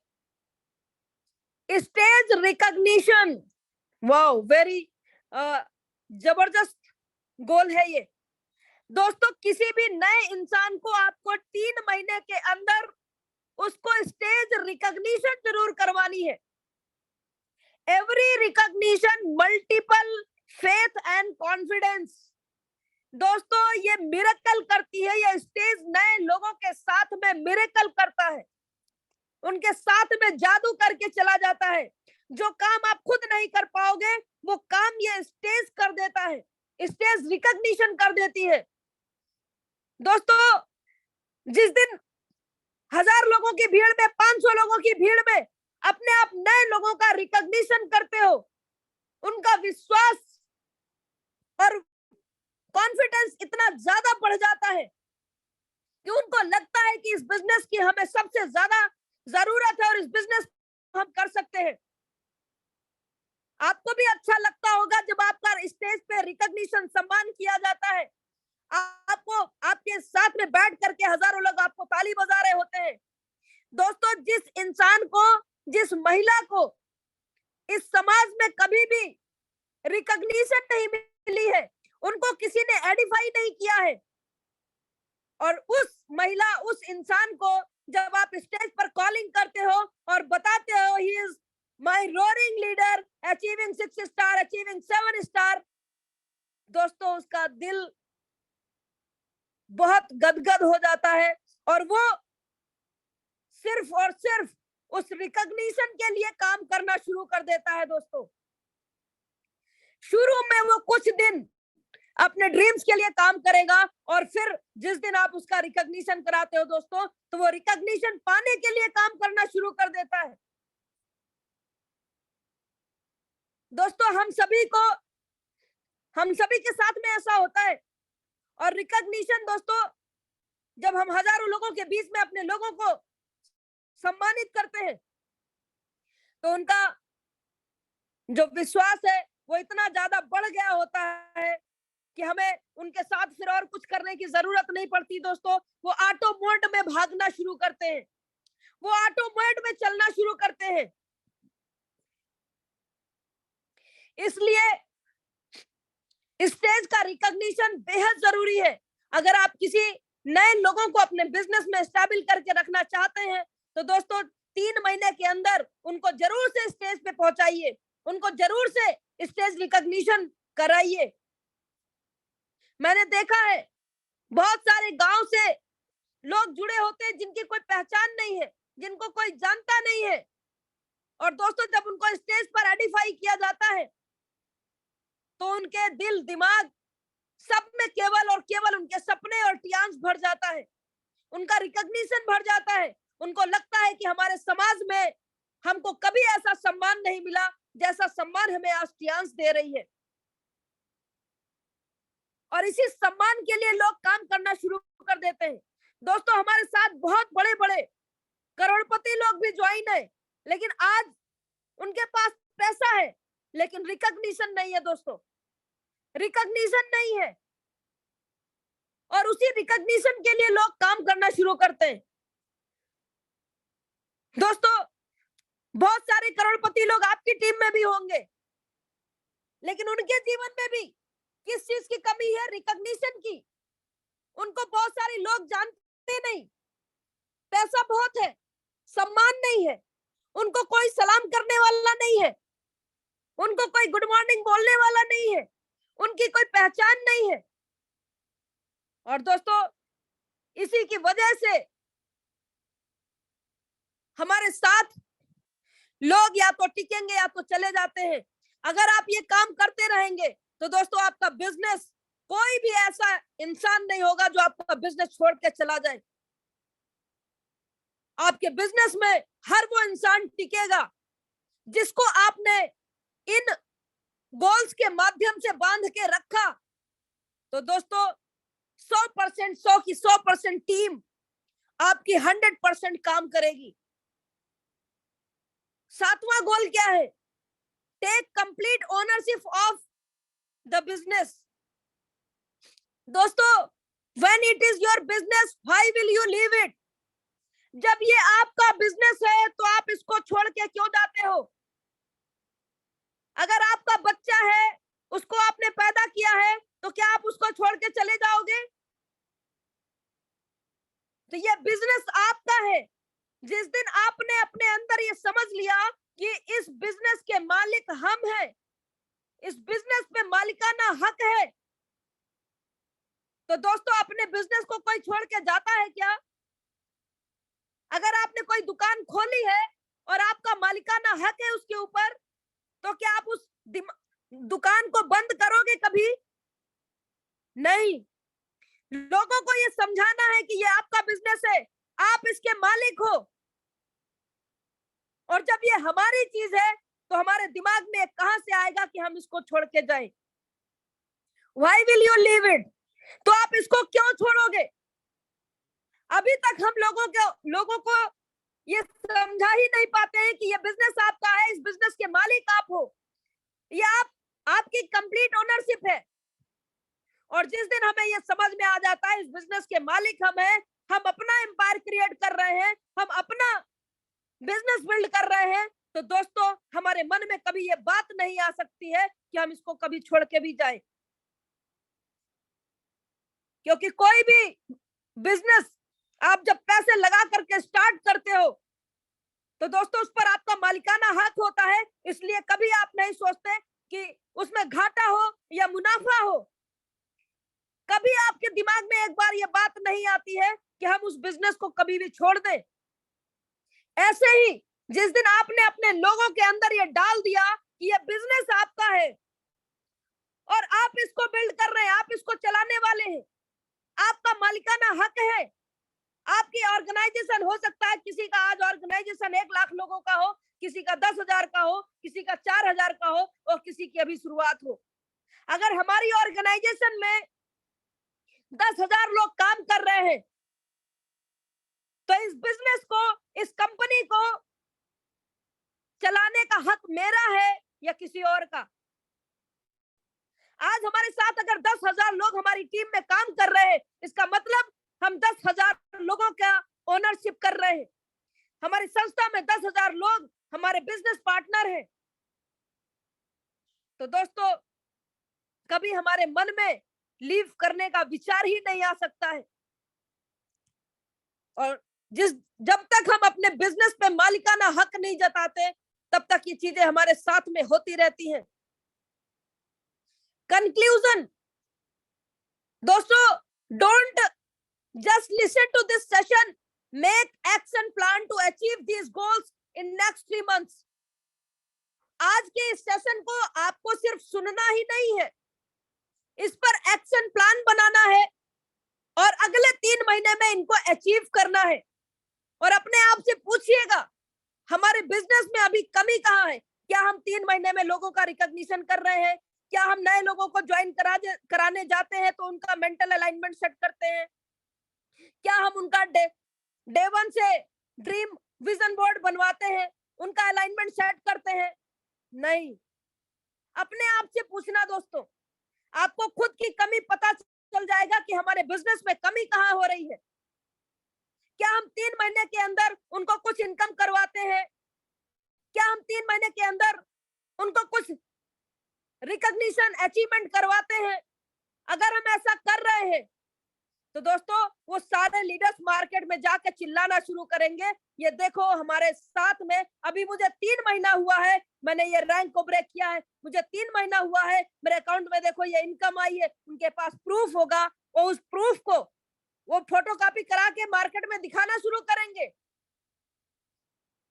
Stage recognition. वाओ, वेरी जबरदस्त गोल है ये दोस्तों। किसी भी नए इंसान को आपको 3 महीने के अंदर उसको स्टेज रिकॉग्निशन जरूर करवानी है। Every recognition multiple faith and confidence. दोस्तों ये मिरेकल करती है, ये स्टेज नए लोगों के साथ में मिरेकल करता है, उनके साथ में जादू करके चला जाता है। जो काम आप खुद नहीं कर पाओगे, वो काम ये स्टेज कर देता है, स्टेज रिकॉग्निशन कर देती है। दोस्तों जिस दिन 1000 लोगों की भीड़ में, 500 लोगों की भीड़ में अपने आप नए लोगों का रिकॉग्निशन करते हो, उनका विश्वास और कॉन्फिडेंस इतना ज्यादा बढ़ जाता है कि उनको लगता है कि इस बिजनेस की हमें सबसे ज्यादा जरूरत है और इस बिजनेस को हम कर सकते हैं। आपको भी अच्छा लगता होगा जब आपका स्टेज पे रिकॉग्निशन, सम्मान किया जाता है, आपको आपके साथ में बैठ करके हजारों लोग आपको ताली बजा रहे होते हैं। दोस्तों जिस इंसान को, जिस महिला को इस समाज में कभी भी रिकॉग्निशन नहीं मिली है, उनको किसी ने एडिफाई नहीं किया है, और उस महिला, उस इंसान को जब आप स्टेज पर कॉलिंग करते हो और बताते हो he is my roaring leader, achieving 6 star, achieving 7 star, दोस्तों उसका दिल बहुत गदगद हो जाता है, और वो सिर्फ और सिर्फ उस रिकॉग्निशन के लिए काम करना शुरू कर देता है। दोस्तों शुरू में वो कुछ दिन अपने ड्रीम्स के लिए काम करेगा, और फिर जिस दिन आप उसका रिकॉग्निशन कराते हो दोस्तों, तो वो रिकॉग्निशन पाने के लिए काम करना शुरू कर देता है। दोस्तों हम सभी के साथ में ऐसा होता है, और रिकॉग्निशन दोस्तों जब हम हजारों लोगों के बीच में अपने लोगों को सम्मानित करते हैं, तो उनका जो विश्वास है वो इतना ज्यादा बढ़ गया होता है कि हमें उनके साथ फिर और कुछ करने की जरूरत नहीं पड़ती। दोस्तों वो ऑटो मोड में भागना शुरू करते हैं, वो ऑटो मोड में चलना शुरू करते हैं। इसलिए स्टेज का रिकॉग्निशन बेहद जरूरी है। अगर आप किसी नए लोगों को अपने बिजनेस में स्टेबल करके रखना चाहते हैं, तो दोस्तों 3 महीने के अंदर उनको जरूर से स्टेज पे पहुंचाइए, उनको जरूर से स्टेज रिकॉग्निशन कराइए। मैंने देखा है बहुत सारे गांव से लोग जुड़े होते हैं जिनकी कोई पहचान नहीं है, जिनको कोई जानता नहीं है, और दोस्तों जब उनको स्टेज पर आइडेंटिफाई किया जाता है, तो उनके दिल, दिमाग सब में केवल और केवल उनके सपने और टियांस भर जाता है, उनका रिकॉग्निशन भर जाता है। उनको लगता है कि हमारे समाज में हमको कभी ऐसा सम्मान नहीं मिला जैसा सम्मान हमें आज टियांस दे रही है। और इसी सम्मान के लिए लोग काम करना शुरू कर देते हैं। दोस्तों, हमारे साथ बहुत बड़े बड़े करोड़पति लोग भी ज्वाइन है, लेकिन आज उनके पास पैसा है लेकिन रिकॉग्निशन नहीं है। दोस्तों, रिकॉग्निशन नहीं है, और उसी रिकॉग्निशन के लिए लोग काम करना शुरू करते हैं। दोस्तों, बहुत सारे करोड़पति लोग आपकी टीम में भी होंगे, लेकिन उनके जीवन में भी किस चीज की कमी है? रिकॉग्निशन की। उनको बहुत सारे लोग जानते नहीं, पैसा बहुत है, सम्मान नहीं है, उनको कोई सलाम करने वाला नहीं है, उनको कोई गुड मॉर्निंग बोलने वाला नहीं है, उनकी कोई पहचान नहीं है। और दोस्तों, इसी की वजह से हमारे साथ लोग या तो टिकेंगे या तो चले जाते हैं। अगर आप ये काम करते रहेंगे तो दोस्तों, आपका बिजनेस, कोई भी ऐसा इंसान नहीं होगा जो आपका बिजनेस छोड़ के चला जाए। आपके बिजनेस में हर वो इंसान टिकेगा जिसको आपने इन गोल्स के माध्यम से बांध के रखा। तो दोस्तों, 100% 100 की 100% टीम आपकी 100% काम करेगी। 7वां गोल क्या है? Take complete ownership of the business. दोस्तों, when it is your business, why will you leave it? जब ये आपका बिजनेस है तो आप इसको छोड़ के क्यों जाते हो? अगर आपका बच्चा है, उसको आपने पैदा किया है, तो क्या आप उसको छोड़ के चले जाओगे? तो ये बिजनेस आपका है। जिस दिन आपने अपने अंदर ये समझ लिया कि इस बिजनेस के मालिक हम हैं, इस बिजनेस पे मालिकाना हक है, तो दोस्तों, अपने बिजनेस को कोई छोड़ के जाता है क्या? अगर आपने कोई दुकान खोली है और आपका मालिकाना हक है उसके ऊपर, तो क्या आप उस दुकान को बंद करोगे? कभी नहीं। लोगों को ये समझाना है कि ये आपका बिजनेस है, आप इसके मालिक हो। और जब ये हमारी चीज है तो हमारे दिमाग में कहां से आएगा कि हम इसको छोड़ के जाएं? Why will you leave it? तो आप इसको क्यों छोड़ोगे? अभी तक हम लोगों को ये समझा ही नहीं पाते हैं कि ये बिजनेस आपका है, इस बिजनेस के मालिक आप हो, ये आपकी कंप्लीट ओनरशिप है। और जिस दिन हमें ये समझ में आ जाता है इस बिजनेस के मालिक हम हैं, हम अपना एम्पायर क्रिएट कर रहे हैं, हम अपना बिजनेस बिल्ड कर रहे हैं, तो दोस्तों, हमारे मन में कभी ये बात नहीं आ सकती है कि हम इसको कभी छोड़ के भी जाएं। क्योंकि कोई भी बिजनेस आप जब पैसे लगा करके स्टार्ट करते हो तो दोस्तों, उस पर आपका मालिकाना हक होता है। इसलिए कभी आप नहीं सोचते कि उसमें घाटा हो या मुनाफा हो। कभी आपके दिमाग में एक बार ये बात नहीं आती है कि हम उस बिजनेस को कभी भी छोड़ दें। ऐसे ही जिस दिन आपने अपने लोगों के अंदर ये डाल दिया कि ये बिजनेस आपका है और आप इसको बिल्ड कर रहे हैं, आप इसको चलाने वाले हैं, आपका मालिकाना हक है। आपकी ऑर्गेनाइजेशन हो सकता है, किसी का आज ऑर्गेनाइजेशन 1 लाख लोगों का हो, किसी का 10,000 का हो, किसी का 4,000 का हो, और किसी की अभी शुरुआत हो। अगर हमारी ऑर्गेनाइजेशन में 10,000 लोग काम कर रहे हैं तो इस बिजनेस को, इस कंपनी को चलाने का हक मेरा है या किसी और का? आज हमारे साथ अगर 10,000 लोग हमारी टीम में काम कर रहे हैं, इसका मतलब हम 10,000 लोगों का ओनरशिप कर रहे हैं। हमारी संस्था में 10,000 लोग हमारे बिजनेस पार्टनर हैं। तो दोस्तों, कभी हमारे मन में लीव करने का विचार ही नहीं आ सकता है। और जब तक हम अपने बिजनेस पे मालिकाना हक नहीं जताते, तब तक ये चीजें हमारे साथ में होती रहती हैं। कंक्लूजन, दोस्तों, don't just listen to this session, make action plan to achieve these goals in next 3 months. आज के इस सेशन को आपको सिर्फ सुनना ही नहीं है, इस पर एक्शन प्लान बनाना है और अगले 3 महीने में इनको अचीव करना है। और अपने आप से पूछिएगा, हमारे बिजनेस में अभी कमी कहाँ है? क्या हम 3 महीने में लोगों का रिकॉग्निशन कर रहे हैं? क्या हम नए लोगों को ज्वाइन कराने जाते हैं तो उनका मेंटल अलाइनमेंट सेट करते हैं? क्या हम उनका डे वन से ड्रीम विजन बोर्ड बनवाते हैं, उनका अलाइनमेंट सेट करते हैं? नहीं। अपने आप से पूछना दोस्तों, आपको खुद की कमी पता चल जाएगा कि हमारे बिजनेस में कमी कहाँ हो रही है। क्या हम 3 महीने के अंदर उनको कुछ इनकम करवाते हैं? क्या हम 3 महीने के अंदर उनको कुछ रिकॉग्निशन अचीवमेंट करवाते हैं? अगर हम ऐसा कर रहे हैं तो दोस्तों वो सारे लीडर्स मार्केट में जाकर चिल्लाना शुरू करेंगे, ये देखो हमारे साथ में अभी मुझे 3 महीना हुआ है, मैंने ये रैंक को ब्रेक किया है, मुझे 3 महीना हुआ है, मेरे अकाउंट में देखो ये इनकम आई है। उनके पास प्रूफ होगा, वो उस प्रूफ को वो फोटोकॉपी करा के मार्केट में दिखाना शुरू करेंगे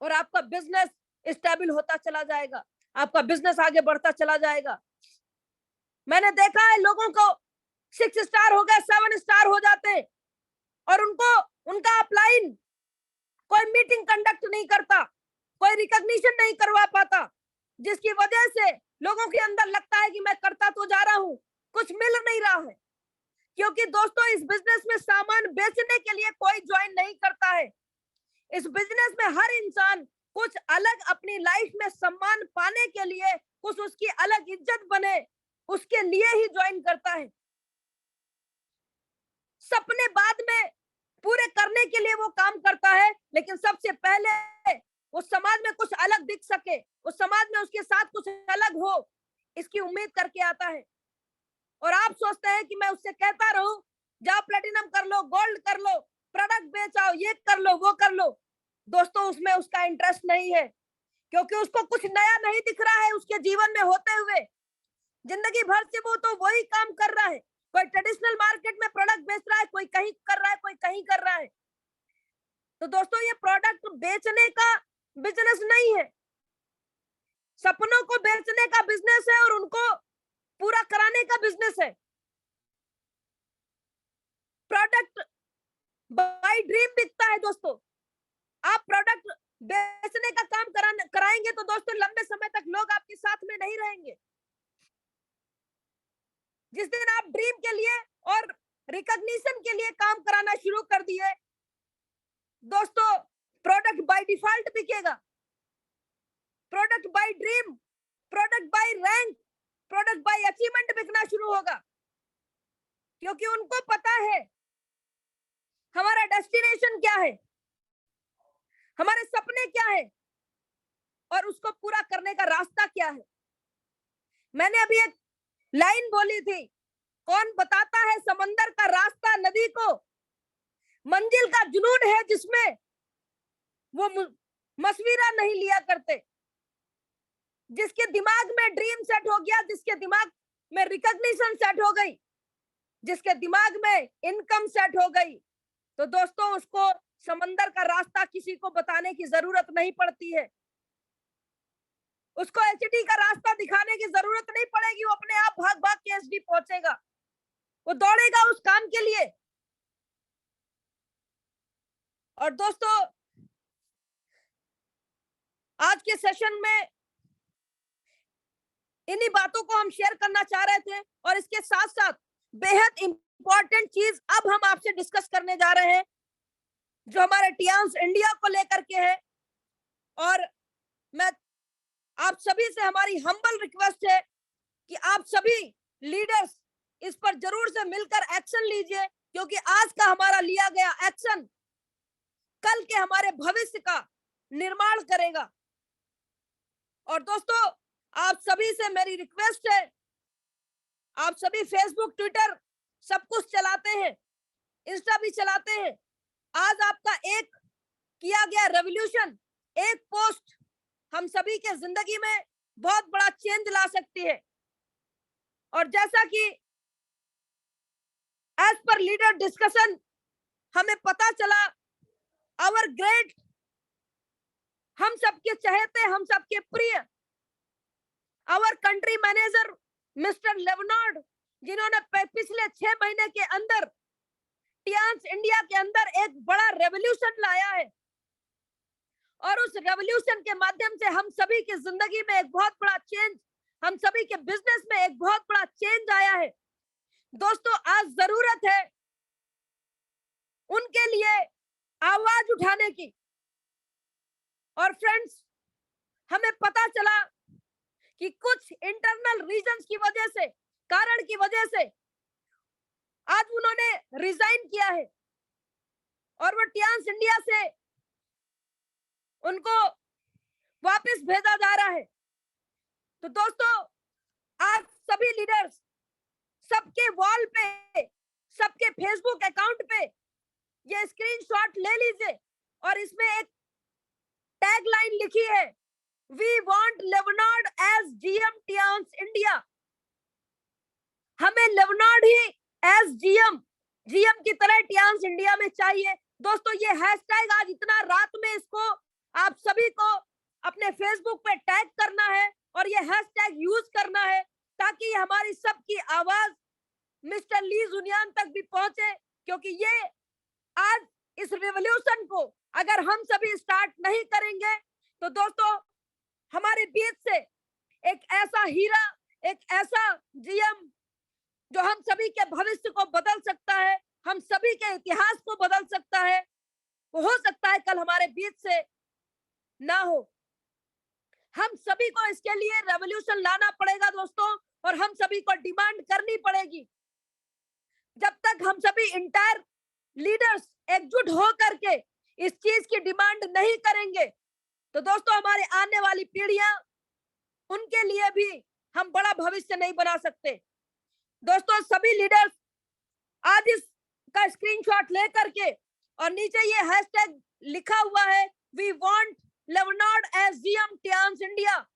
और आपका बिजनेस स्टेबल होता चला जाएगा, आपका बिजनेस आगे बढ़ता चला जाएगा। मैंने देखा है लोगों को 6 स्टार हो गए, 7 स्टार हो जाते हैं और उनको उनका अपलाइन कोई मीटिंग कंडक्ट नहीं करता, कोई रिकॉग्निशन नहीं करवा पाता, जिसकी वजह से लोगों के अंदर लगता है कि मैं करता तो जा रहा हूं, कुछ मिल नहीं रहा है। क्योंकि दोस्तों इस बिजनेस में सामान बेचने के लिए कोई ज्वाइन नहीं करता है। इस बिजनेस में हर इंसान कुछ अलग अपनी लाइफ में सम्मान पाने के लिए, कुछ उसकी अलग इज्जत बने, उसके लिए ही ज्वाइन करता है। सपने बाद में पूरे करने के लिए वो काम करता है, लेकिन सबसे पहले वो समाज में कुछ अलग दिख सके, उस समाज में उसके साथ कुछ अलग हो, इसकी उम्मीद करके आता है। और आप सोचते हैं कि मैं उससे कहता रहूं जाओ प्लेटिनम कर लो, गोल्ड कर लो, प्रोडक्ट बेचाओ, ये कर लो, वो कर लो। दोस्तों उसमें उसका इंटरेस्ट नहीं है, क्योंकि उसको कुछ नया नहीं दिख रहा है उसके जीवन में होते हुए। जिंदगी भर से वो तो वही काम कर रहा है, कोई ट्रेडिशनल मार्केट में प्रोडक्ट बेच रहा है, कोई कहीं कर रहा है, कोई कहीं कर रहा है। तो दोस्तों ये प्रोडक्ट बेचने का बिजनेस नहीं है, सपनों को बेचने का बिजनेस है और उनको पूरा कराने का बिजनेस है। प्रोडक्ट बाय ड्रीम बिकता है दोस्तों। आप प्रोडक्ट बेचने का काम कराएंगे तो दोस्तों लंबे समय तक लोग आपके साथ में नहीं रहेंगे। जिस दिन आप ड्रीम के लिए और रिकॉग्निशन के लिए काम कराना शुरू कर दिए दोस्तों, प्रोडक्ट बाय डिफॉल्ट बिकेगा। Product by dream, product by rank, product by achievement बिकना शुरू होगा, क्योंकि उनको पता है हमारा डेस्टिनेशन क्या है, हमारे सपने क्या है और उसको पूरा करने का रास्ता क्या है। मैंने अभी एक लाइन बोली थी, कौन बताता है समंदर का रास्ता नदी को, मंजिल का जुनून है जिसमें वो मशविरा नहीं लिया करते। जिसके दिमाग में ड्रीम सेट हो गया, जिसके दिमाग में रिकॉग्निशन सेट हो गई, जिसके दिमाग में इनकम सेट हो गई, तो दोस्तों उसको समंदर का रास्ता किसी को बताने की जरूरत नहीं पड़ती है, उसको एचडी का रास्ता दिखाने की जरूरत नहीं पड़ेगी। वो अपने आप भाग भाग के एचडी पहुंचेगा, वो दौड़ेगा उस काम के लिए। और दोस्तों आज के सेशन में इन्हीं बातों को हम शेयर करना चाह रहे थे, और इसके साथ साथ बेहद इंपॉर्टेंट चीज अब हम आपसे डिस्कस करने जा रहे हैं, जो हमारे टियांस इंडिया को लेकर के है। और मैं आप सभी से हमारी हम्बल रिक्वेस्ट है कि आप सभी लीडर्स इस पर जरूर से मिलकर एक्शन लीजिए, क्योंकि आज का हमारा लिया गया एक्शन कल के हमारे भविष्य का निर्माण करेगा। और दोस्तों आप सभी से मेरी रिक्वेस्ट है, आप सभी फेसबुक, ट्विटर सब कुछ चलाते हैं, इंस्टा भी चलाते हैं, आज आपका एक किया गया रेवोल्यूशन, एक पोस्ट हम सभी के जिंदगी में बहुत बड़ा चेंज ला सकती है। और जैसा कि एज पर लीडर डिस्कशन हमें पता चला, आवर ग्रेट, हम सबके चहेते, हम सबके प्रिय आवर कंट्री मैनेजर मिस्टर लेवनार्ड, जिन्होंने पिछले 6 महीने के अंदर टियांस इंडिया के अंदर एक बड़ा रेवोल्यूशन लाया है, और उस रेवोल्यूशन के माध्यम से हम सभी की जिंदगी में एक बहुत बड़ा चेंज हम सभी के बिजनेस में एक बहुत बड़ा चेंज आया है। दोस्तों, आज जरूरत है उनके लिए आवाज उठाने की। और फ्रेंड्स, हमें पता चला कि कुछ इंटरनल रीजंस की वजह से, कारण की वजह से आज उन्होंने रिजाइन किया है और वो टियांस इंडिया से उनको वापस भेजा जा रहा है। तो दोस्तों, आज सभी लीडर्स सबके वॉल पे, सबके फेसबुक अकाउंट पे ये स्क्रीनशॉट ले लीजिए और इसमें एक टैगलाइन लिखी है, we want Leonard as GM Tiens India. हमें लेवनार्ड ही एज जीएम की तरह टियांस इंडिया में चाहिए। दोस्तों, ये हैशटैग आज इतना रात में इसको आप सभी को अपने फेसबुक पे टैग करना है और ये हैशटैग यूज करना है ताकि हमारी सबकी आवाज मिस्टर ली जुनियान तक भी पहुंचे। क्योंकि ये आज इस रिवॉल्यूशन को अगर हम सभी स्टार्ट नहीं करेंगे तो दोस्तों, हमारे बीच से एक ऐसा हीरा, एक ऐसा जीएम जो हम सभी के भविष्य को बदल सकता है, हम सभी के इतिहास को बदल सकता है, वो हो सकता है कल हमारे बीच से ना हो। हम सभी को इसके लिए रेवोल्यूशन लाना पड़ेगा दोस्तों, और हम सभी को डिमांड करनी पड़ेगी। जब तक हम सभी इंटायर लीडर्स एकजुट हो करके इस चीज की डिमांड नहीं करेंगे तो दोस्तों, हमारे आने वाली पीढ़ियां, उनके लिए भी हम बड़ा भविष्य नहीं बना सकते। दोस्तों, सभी लीडर्स आज इसका स्क्रीनशॉट लेकर के और नीचे ये हैशटैग लिखा हुआ है, we want Leonard as GM Tiens India.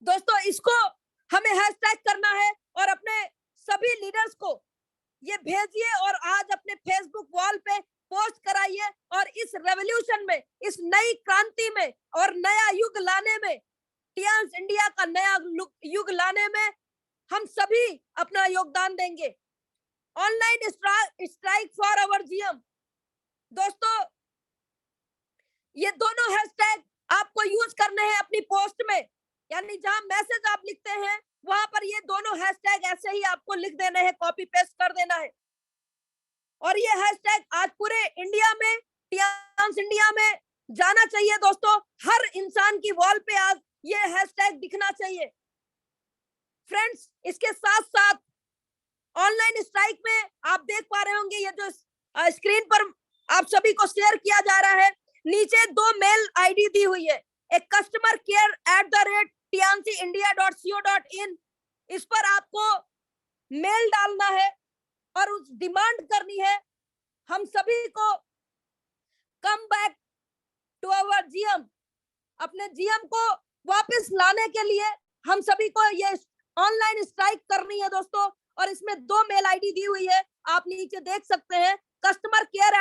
दोस्तों, इसको हमें हैशटैग करना है और अपने सभी लीडर्स को ये भेजिए और आज अपने फेसबुक वॉल पे पोस्ट कराइए। और इस रेवोल्यूशन में, इस नई क्रांति में और नया युग लाने में, टियांस इंडिया का नया युग लाने में हम सभी अपना योगदान देंगे। Online strike for our GM. दोस्तों, ये दोनों हैशटैग आपको यूज करने हैं अपनी पोस्ट में, यानी जहां मैसेज आप लिखते हैं वहां पर ये दोनों हैशटैग ऐसे ही आपको लिख देने हैं, कॉपी पेस्ट कर देना है। और ये हैशटैग आज पूरे इंडिया में, टियांस इंडिया में जाना चाहिए। दोस्तों, हर इंसान की वॉल पे आज ये हैशटैग दिखना चाहिए। फ्रेंड्स, इसके साथ साथ ऑनलाइन स्ट्राइक में आप देख पा रहे होंगे, ये जो स्क्रीन पर आप सभी को शेयर किया जा रहा है, नीचे 2 मेल आईडी दी हुई है, एक कस्टमर केयर @tiansiindia.co.in। इस पर आपको मेल डालना है और उस डिमांड करनी है हम सभी को, come back to our GM. अपने जीएम को वापस लाने के लिए हम सभी को ये ऑनलाइन स्ट्राइक करनी है दोस्तों। और इसमें 2 मेल आईडी दी हुई है, आप नीचे देख सकते हैं, कस्टमर केयर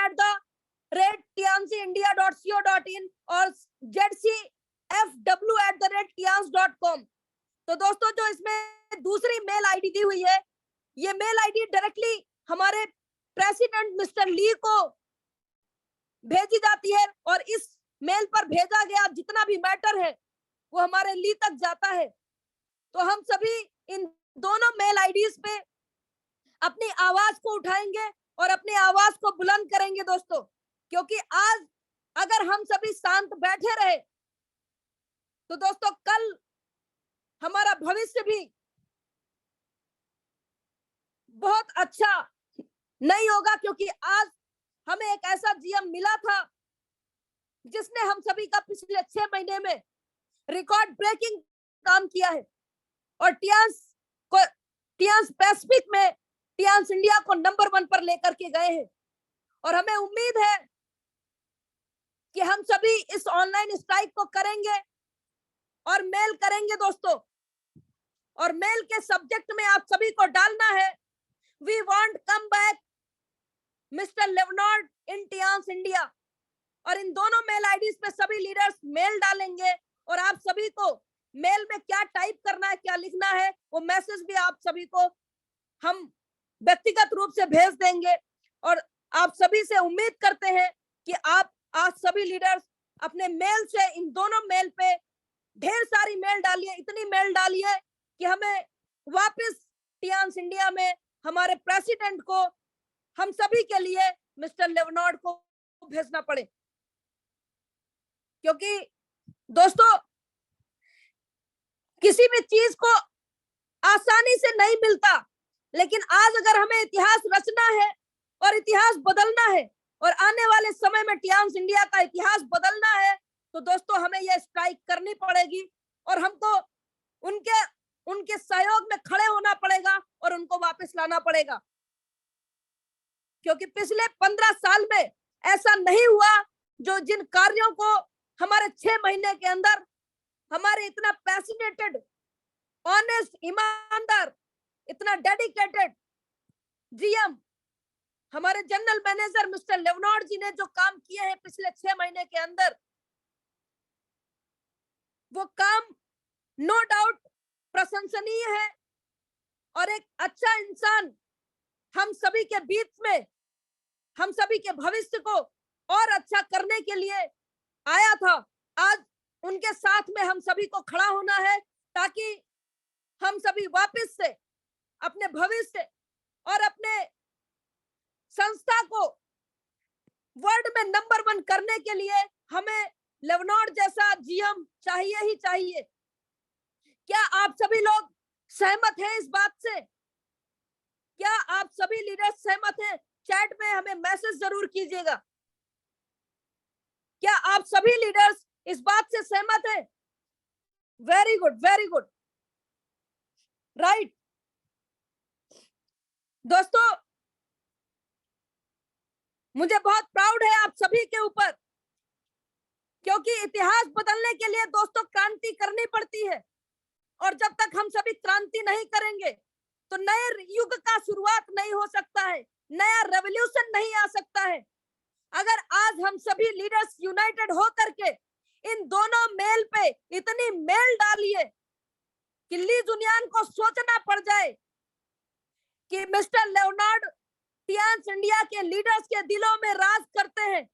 @tiansiindia.co.in और zcfw@tians.com। तो दोस्तों, जो इसमें दूसरी मेल आईडी दी हुई है, ये मेल आईडी डायरेक्टली हमारे प्रेसिडेंट मिस्टर ली को भेजी जाती है और इस मेल पर भेजा गया जितना भी मैटर है वो हमारे ली तक जाता है। तो हम सभी इन दोनों मेल आईडीज पे अपनी आवाज को उठाएंगे और अपनी आवाज को बुलंद करेंगे दोस्तों। क्योंकि आज अगर हम सभी शांत बैठे रहे तो दोस्तों, कल हमारा भविष्य भी बहुत अच्छा नहीं होगा। क्योंकि आज हमें एक ऐसा जीएम मिला था जिसने हम सभी का पिछले 6 महीने में रिकॉर्ड ब्रेकिंग काम किया है और टियांस पैसिफिक में टियांस इंडिया को नंबर 1 पर लेकर के गए हैं। और हमें उम्मीद है कि हम सभी इस ऑनलाइन स्ट्राइक को करेंगे और मेल करेंगे दोस्तों। और मेल के सब्जेक्ट में आप सभी को डालना है, we want come back mister Leonard in Tiens India. और इन दोनों मेल आईडीज पे सभी लीडर्स मेल डालेंगे और आप सभी को मेल में क्या टाइप करना है, क्या लिखना है, वो मैसेज भी आप सभी को हम व्यक्तिगत रूप से भेज देंगे। और आप सभी से उम्मीद करते हैं कि आप आज सभी लीडर्स अपने मेल से इन दोनों मेल पे ढेर सारी मेल डाली है, इतनी मेल डाली है कि हमें वापस टियान्स इंडिया में हमारे प्रेसिडेंट को, हम सभी के लिए मिस्टर लेवनार्ड को भेजना पड़े। क्योंकि दोस्तों किसी भी चीज को आसानी से नहीं मिलता, लेकिन आज अगर हमें इतिहास रचना है और इतिहास बदलना है और आने वाले समय में टियान्स इंडिया का इतिहास बदलना है, तो दोस्तों हमें यह स्ट्राइक करनी पड़ेगी और हमको उनके सहयोग में खड़े होना पड़ेगा और उनको वापस लाना पड़ेगा। क्योंकि पिछले 15 साल में ऐसा नहीं हुआ जो जिन कार्यों को हमारे 6 महीने के अंदर हमारे इतना पैशनेटेड, ऑनेस्ट, ईमानदार, इतना डेडिकेटेड जीएम, हमारे जनरल मैनेजर मिस्टर लेवनार्ड जी ने जो काम किए हैं पिछले 6 महीने के अंदर, वो काम नो डाउट प्रशंसनीय है। और एक अच्छा इंसान हम सभी के बीच में, हम सभी के भविष्य को और अच्छा करने के लिए आया था। आज उनके साथ में हम सभी को खड़ा होना है ताकि हम सभी वापस से अपने भविष्य और अपने संस्था को वर्ल्ड में नंबर 1 करने के लिए हमें लेवनार्ड जैसा जीएम चाहिए ही चाहिए। क्या आप सभी लोग सहमत हैं इस बात से? क्या आप सभी लीडर्स सहमत हैं? चैट में हमें मैसेज जरूर कीजिएगा। क्या आप सभी लीडर्स इस बात से सहमत हैं? Very good, very good, right. दोस्तों मुझे बहुत प्राउड है आप सभी के ऊपर, क्योंकि इतिहास बदलने के लिए दोस्तों क्रांति करनी पड़ती है और जब तक हम सभी क्रांति नहीं करेंगे तो नए युग का शुरुआत नहीं हो सकता है, नया रेवोल्यूशन नहीं आ सकता है। अगर आज हम सभी लीडर्स यूनाइटेड हो करके इन दोनों मेल पे इतनी मेल डालिए कि ली जुनियान को सोचना पड़ जाए कि मिस्टर लेवनार्ड टियान्स इंडिया के लीडर्स के दिलों में राज करते हैं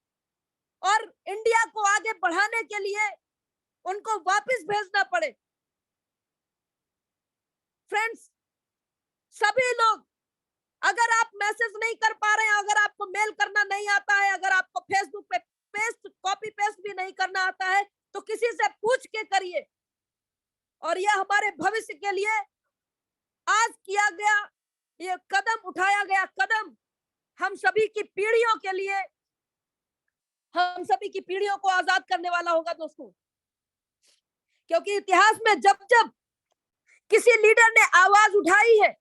और इंडिया को आगे बढ़ाने के लिए उनको वापस भेजना पड़े। फ्रेंड्स, सभी लोग, अगर आप मैसेज नहीं कर पा रहे हैं, अगर आपको मेल करना नहीं आता है, अगर आपको फेसबुक पे पेस्ट, कॉपी पेस्ट भी नहीं करना आता है, तो किसी से पूछ के करिए। और यह हमारे भविष्य के लिए आज किया गया, ये कदम उठाया गया कदम हम सभी की पीढ़ियों के लिए, हम सभी की पीढ़ियों को आजाद करने वाला होगा दोस्तों। क्योंकि इतिहास में जब जब किसी लीडर ने आवाज उठाई है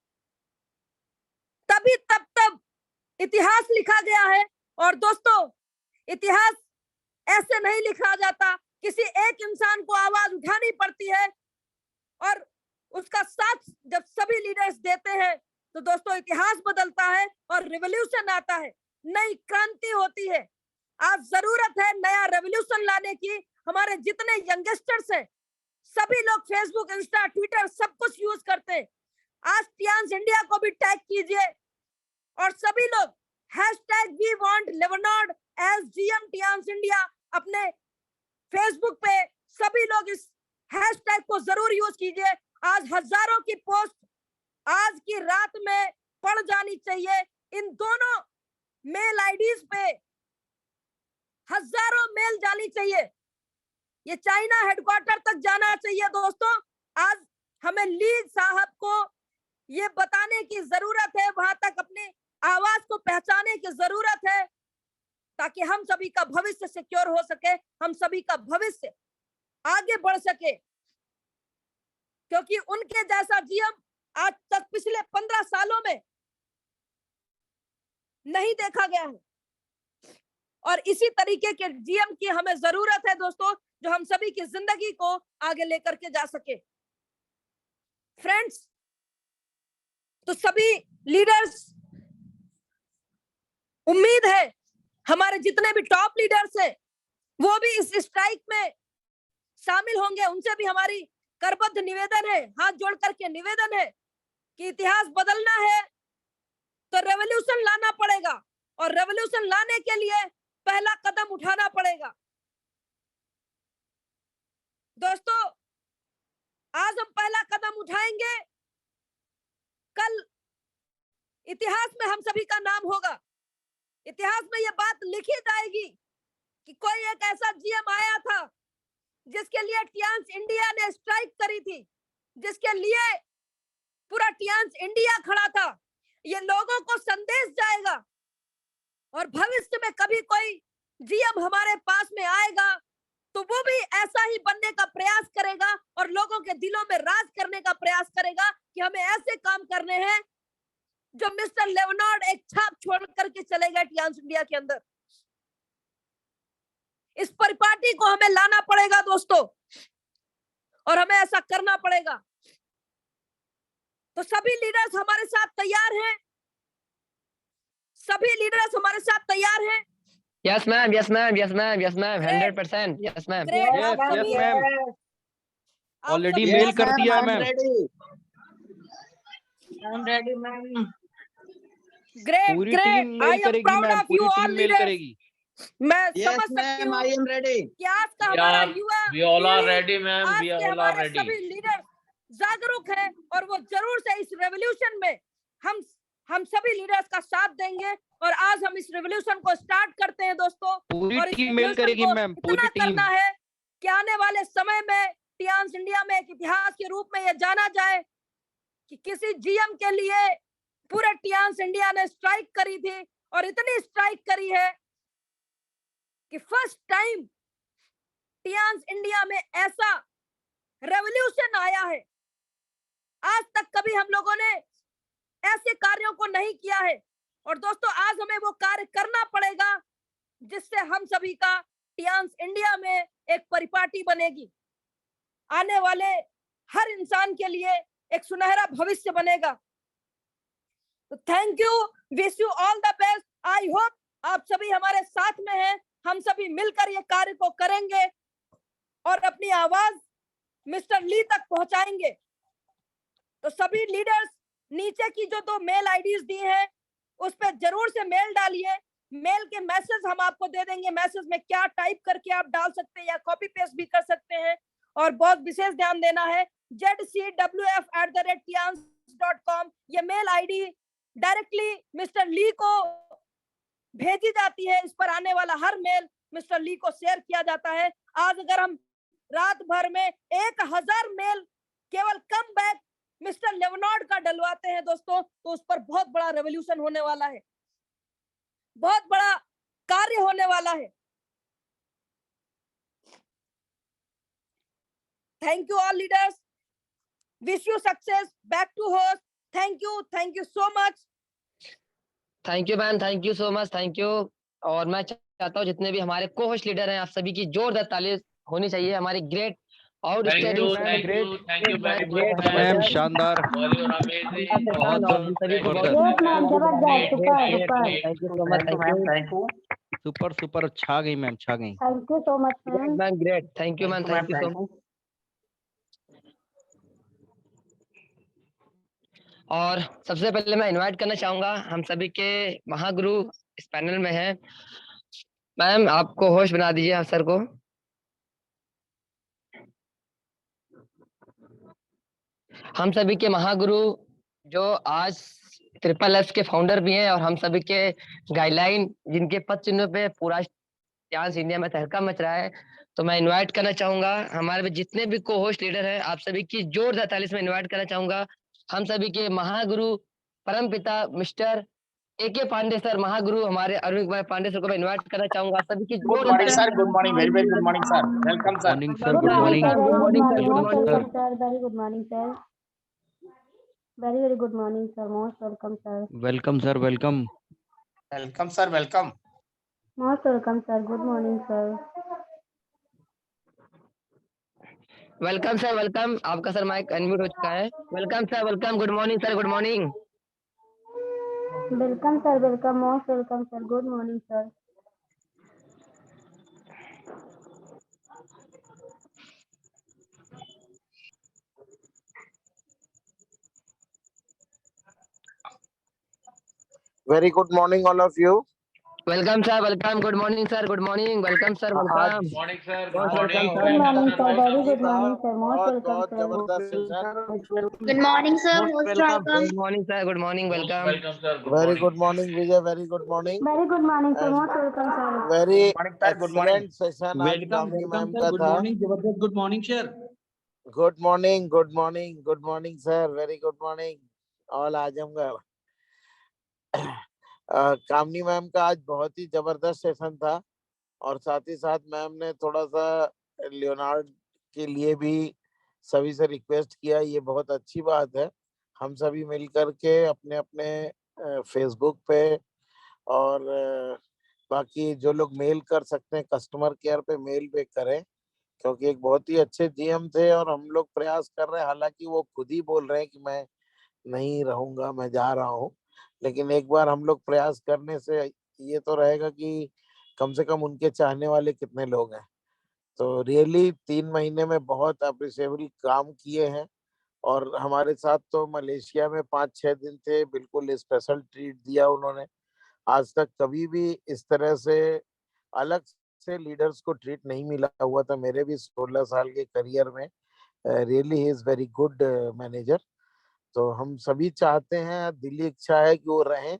तभी तब इतिहास लिखा गया है। और दोस्तों इतिहास ऐसे नहीं लिखा जाता, किसी एक इंसान को आवाज उठानी पड़ती है और उसका साथ जब सभी लीडर्स देते हैं तो दोस्तों इतिहास बदलता है और रिवॉल्यूशन आता है, नई क्रांति होती है। आज जरूरत है नया रेवोल्यूशन लाने की। हमारे जितने यंगस्टर्स हैं सभी लोग फेसबुक, इंस्टा, ट्विटर सब कुछ यूज करते हैं। आज टियान्स इंडिया को भी टैग कीजिए और सभी लोग #we want Leonard as GM Tiens India अपने फेसबुक पे सभी लोग इस हैशटैग को जरूर यूज कीजिए। आज हजारों की पोस्ट आज की रात में पड़ जानी चाहिए। इन दोनों मेल आईडीज पे हजारों मेल जानी चाहिए, ये चाइना हेडक्वार्टर तक जाना चाहिए दोस्तों। आज हमें ली साहब को ये बताने की जरूरत है, वहां तक अपनी आवाज को पहचाने की जरूरत है ताकि हम सभी का भविष्य सिक्योर हो सके, हम सभी का भविष्य आगे बढ़ सके। क्योंकि उनके जैसा जीएम आज तक पिछले 15 सालों में नहीं देखा गया है और इसी तरीके के जीएम की हमें जरूरत है दोस्तों, जो हम सभी की जिंदगी को आगे लेकर के जा सके। फ्रेंड्स, तो सभी लीडर्स, उम्मीद है हमारे जितने भी टॉप लीडर्स हैं वो भी इस स्ट्राइक में शामिल होंगे। उनसे भी हमारी करबद्ध निवेदन है, हाथ जोड़ करके निवेदन है कि इतिहास बदलना है तो रेवोल्यूशन लाना पड़ेगा और रेवोल्यूशन लाने के लिए पहला कदम उठाना पड़ेगा। दोस्तों पहला कदम उठाएंगे, कल इतिहास में हम सभी का नाम होगा। इतिहास में यह बात लिखी जाएगी कि कोई एक ऐसा जीएम आया था जिसके लिए टियांस इंडिया ने स्ट्राइक करी थी, जिसके लिए पूरा टियांस इंडिया खड़ा था। ये लोगों को संदेश जाएगा और भविष्य में कभी कोई जीएम हमारे पास में आएगा तो वो भी ऐसा ही बनने का प्रयास करेगा और लोगों के दिलों में राज करने का प्रयास करेगा कि हमें ऐसे काम करने हैं जो मिस्टर लेवनार्ड एक छाप छोड़ करके चले गए टियांस इंडिया के अंदर। इस परिपाटी को हमें लाना पड़ेगा दोस्तों, और हमें ऐसा करना पड़ेगा। तो सभी लीडर्स हमारे साथ तैयार हैं, सभी लीडर्स हमारे साथ तैयार हैं। Yes ma'am, yes ma'am, yes ma'am, yes ma'am, 100%, yes ma'am. Yes ma'am, already mail कर दिया है मैम। Ready ma'am. ग्रेट पूरी ग्रेट, टीम मेल करेगी मैम, पूरी टीम मेल करेगी। मैं समझ सकती हूँ आई एम रेडी कि आज का हमारा युवा We all are ready, ma'am. आज We के all are हमारे ready. सभी लीडर जागरूक हैं और वो जरूर से इस रेवोल्यूशन में हम सभी लीडर्स का साथ देंगे। और आज हम इस रेवोल्यूशन को स्टार्ट करते हैं दोस्तों। पूरी और इस टीम मेल revolution करेगी को मैम, इतना पूरी टीम। करना है कि आने वाले समय में टियांस इंडिया में एक इतिहास के रूप में यह जाना जाए कि किसी जीएम के लिए पूरे टियांस इंडिया ने स्ट्राइक करी थी, और इतनी स्ट्राइक करी है कि फर्स्ट टाइम टियांस इंडिया में ऐसा रेवोल्यूशन आया है। आज तक कभी हम लोगों ने ऐसे कार्यों को नहीं किया है, और दोस्तों आज हमें वो कार्य करना पड़ेगा जिससे हम सभी का टियांस इंडिया में एक परिपाटी बनेगी। आने वाले हर इंसान के लिए एक सुनहरा भविष्य बनेगा। तो thank you, wish you all the best. I hope आप सभी हमारे साथ में हैं, हम सभी मिलकर ये कार्य को करेंगे और अपनी आवाज मिस्टर ली तक पहुंचाएंगे। तो सभी लीडर्स नीचे की जो 2 मेल आईडीज दी हैं उस पर जरूर से मेल डालिए। मेल के मैसेज हम आपको दे देंगे, मैसेज में क्या टाइप करके आप डाल सकते हैं या कॉपी पेस्ट भी कर सकते हैं। और बहुत विशेष ध्यान देना है, zcwf@tians.com ये मेल आईडी डायरेक्टली मिस्टर ली को भेजी जाती है। इस पर आने वाला हर मेल मिस्टर ली को शेयर किया जाता है। आज अगर हम रात भर में 1000 मेल केवल कम बैक मिस्टर लेवनार्ड का डलवाते हैं दोस्तों, तो उस पर बहुत बड़ा रेवोल्यूशन होने वाला है, बहुत बड़ा कार्य होने वाला है। Thank you all leaders, wish you success. Back to host, thank you so much. Thank you ma'am, thank you so much, thank you. और मैं चाहता हूँ जितने भी हमारे को होस्ट लीडर हैं, आप सभी की जोरदार ताली होनी चाहिए हमारी great Thank you very much, ma'am, शानदार, For your amazing. बहुत सभी को बहुत thank you so much, thank you super super, छा गई मैम, छा गई। Thank you so much ma'am. Ma'am, great, thank you ma'am, thank you so much. और सबसे पहले मैं इनवाइट करना चाहूंगा हम सभी के महागुरु इस पैनल में हैं। मैम आपको होस्ट बना दीजिए आप सर को। हम सभी के महागुरु जो आज ट्रिपल एस के फाउंडर भी हैं और हम सभी के गाइडलाइन जिनके पद चिन्हों पे पूरा टियांस इंडिया में तहलका मच रहा है। तो मैं इनवाइट करना चाहूंगा हमारे जितने भी को होस्ट लीडर हैं, आप सभी की जोरदार ताली से मैं इनवाइट करना चाहूंगा हम सभी के महागुरु परमपिता mister AK Pandey sir, Mahaguru हमारे अरविंद कुमार पांडे सर को मैं इनवाइट करना चाहूंगा। सभी की good morning sir, good morning, very very good morning sir, welcome sir. Morning sir, good morning. Good morning sir, good morning sir. Sir very good morning sir, very very good morning sir, most welcome sir. Welcome sir, welcome. Welcome sir, welcome. Most welcome sir, good morning sir. Welcome sir, welcome. आपका sir mic unmute हो चुका है। Welcome sir, welcome. Good morning sir, good morning. Welcome sir, welcome, most welcome sir, good morning sir. Very good morning, all of you. Welcome sir, welcome, good morning sir, good morning, welcome sir, welcome, Morning, sir. most welcome Good sir. morning, sir. Very Welcome. good morning, sir. Most welcome, बहुत sir. जबरदस्त session. Good morning, sir. Most welcome. Good morning sir, good morning, Most welcome. welcome, sir. Good very morning. Good morning Vijay, very good morning. Very good morning, sir. And Most welcome, sir. Very Good morning, sir. Good morning. Excellent session आज welcome Kamni welcome ma'am sir, का good था। Morning, जबरदस्त good morning sir. Good morning, good morning, good morning sir, very good morning all Azamgarh. Kamni ma'am का आज बहुत ही जबरदस्त session था और साथ ही साथ मैम ने थोड़ा सा लियोनार्ड के लिए भी सभी से रिक्वेस्ट किया। ये बहुत अच्छी बात है। हम सभी मिलकर के अपने अपने फेसबुक पे और बाकी जो लोग मेल कर सकते हैं कस्टमर केयर पे मेल पे करें, क्योंकि एक बहुत ही अच्छे जीएम थे और हम लोग प्रयास कर रहे हैं। हालांकि वो खुद ही बोल रहे हैं कि मैं नहीं रहूंगा, मैं जा रहा हूँ, लेकिन एक बार हम लोग प्रयास करने से ये तो रहेगा कि कम से कम उनके चाहने वाले कितने लोग हैं। तो रियली 3 महीने में बहुत अप्रिशिएबल काम किए हैं और हमारे साथ तो मलेशिया में 5-6 दिन थे, बिल्कुल स्पेशल ट्रीट दिया उन्होंने। आज तक कभी भी इस तरह से अलग से लीडर्स को ट्रीट नहीं मिला हुआ था मेरे भी 16 साल के करियर में। Really he is very good manager. तो हम सभी चाहते हैं, दिली इच्छा है कि वो रहें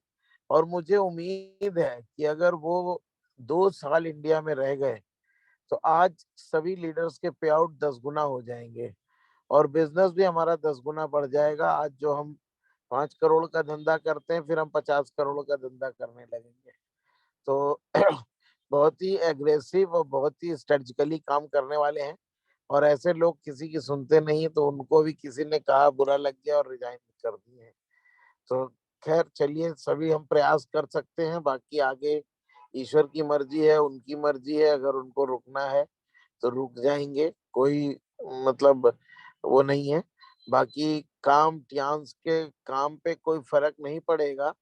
और मुझे उम्मीद है कि अगर वो 2 साल इंडिया में रह गए तो आज सभी लीडर्स के पे आउट 10 गुना हो जाएंगे और बिजनेस भी हमारा 10 गुना बढ़ जाएगा। आज जो हम 5 करोड़ का धंधा करते हैं, फिर हम 50 करोड़ का धंधा करने लगेंगे। तो बहुत ही एग्रेसिव और बहुत ही स्ट्रेटजिकली काम करने वाले हैं और ऐसे लोग किसी की सुनते नहीं, तो उनको भी किसी ने कहा बुरा लग गया और रिजाइन कर दिए। तो खैर चलिए, सभी हम प्रयास कर सकते हैं, बाकी आगे ईश्वर की मर्जी है, उनकी मर्जी है। अगर उनको रुकना है तो रुक जाएंगे, कोई मतलब वो नहीं है। बाकी काम टियांस के काम पे कोई फर्क नहीं पड़ेगा।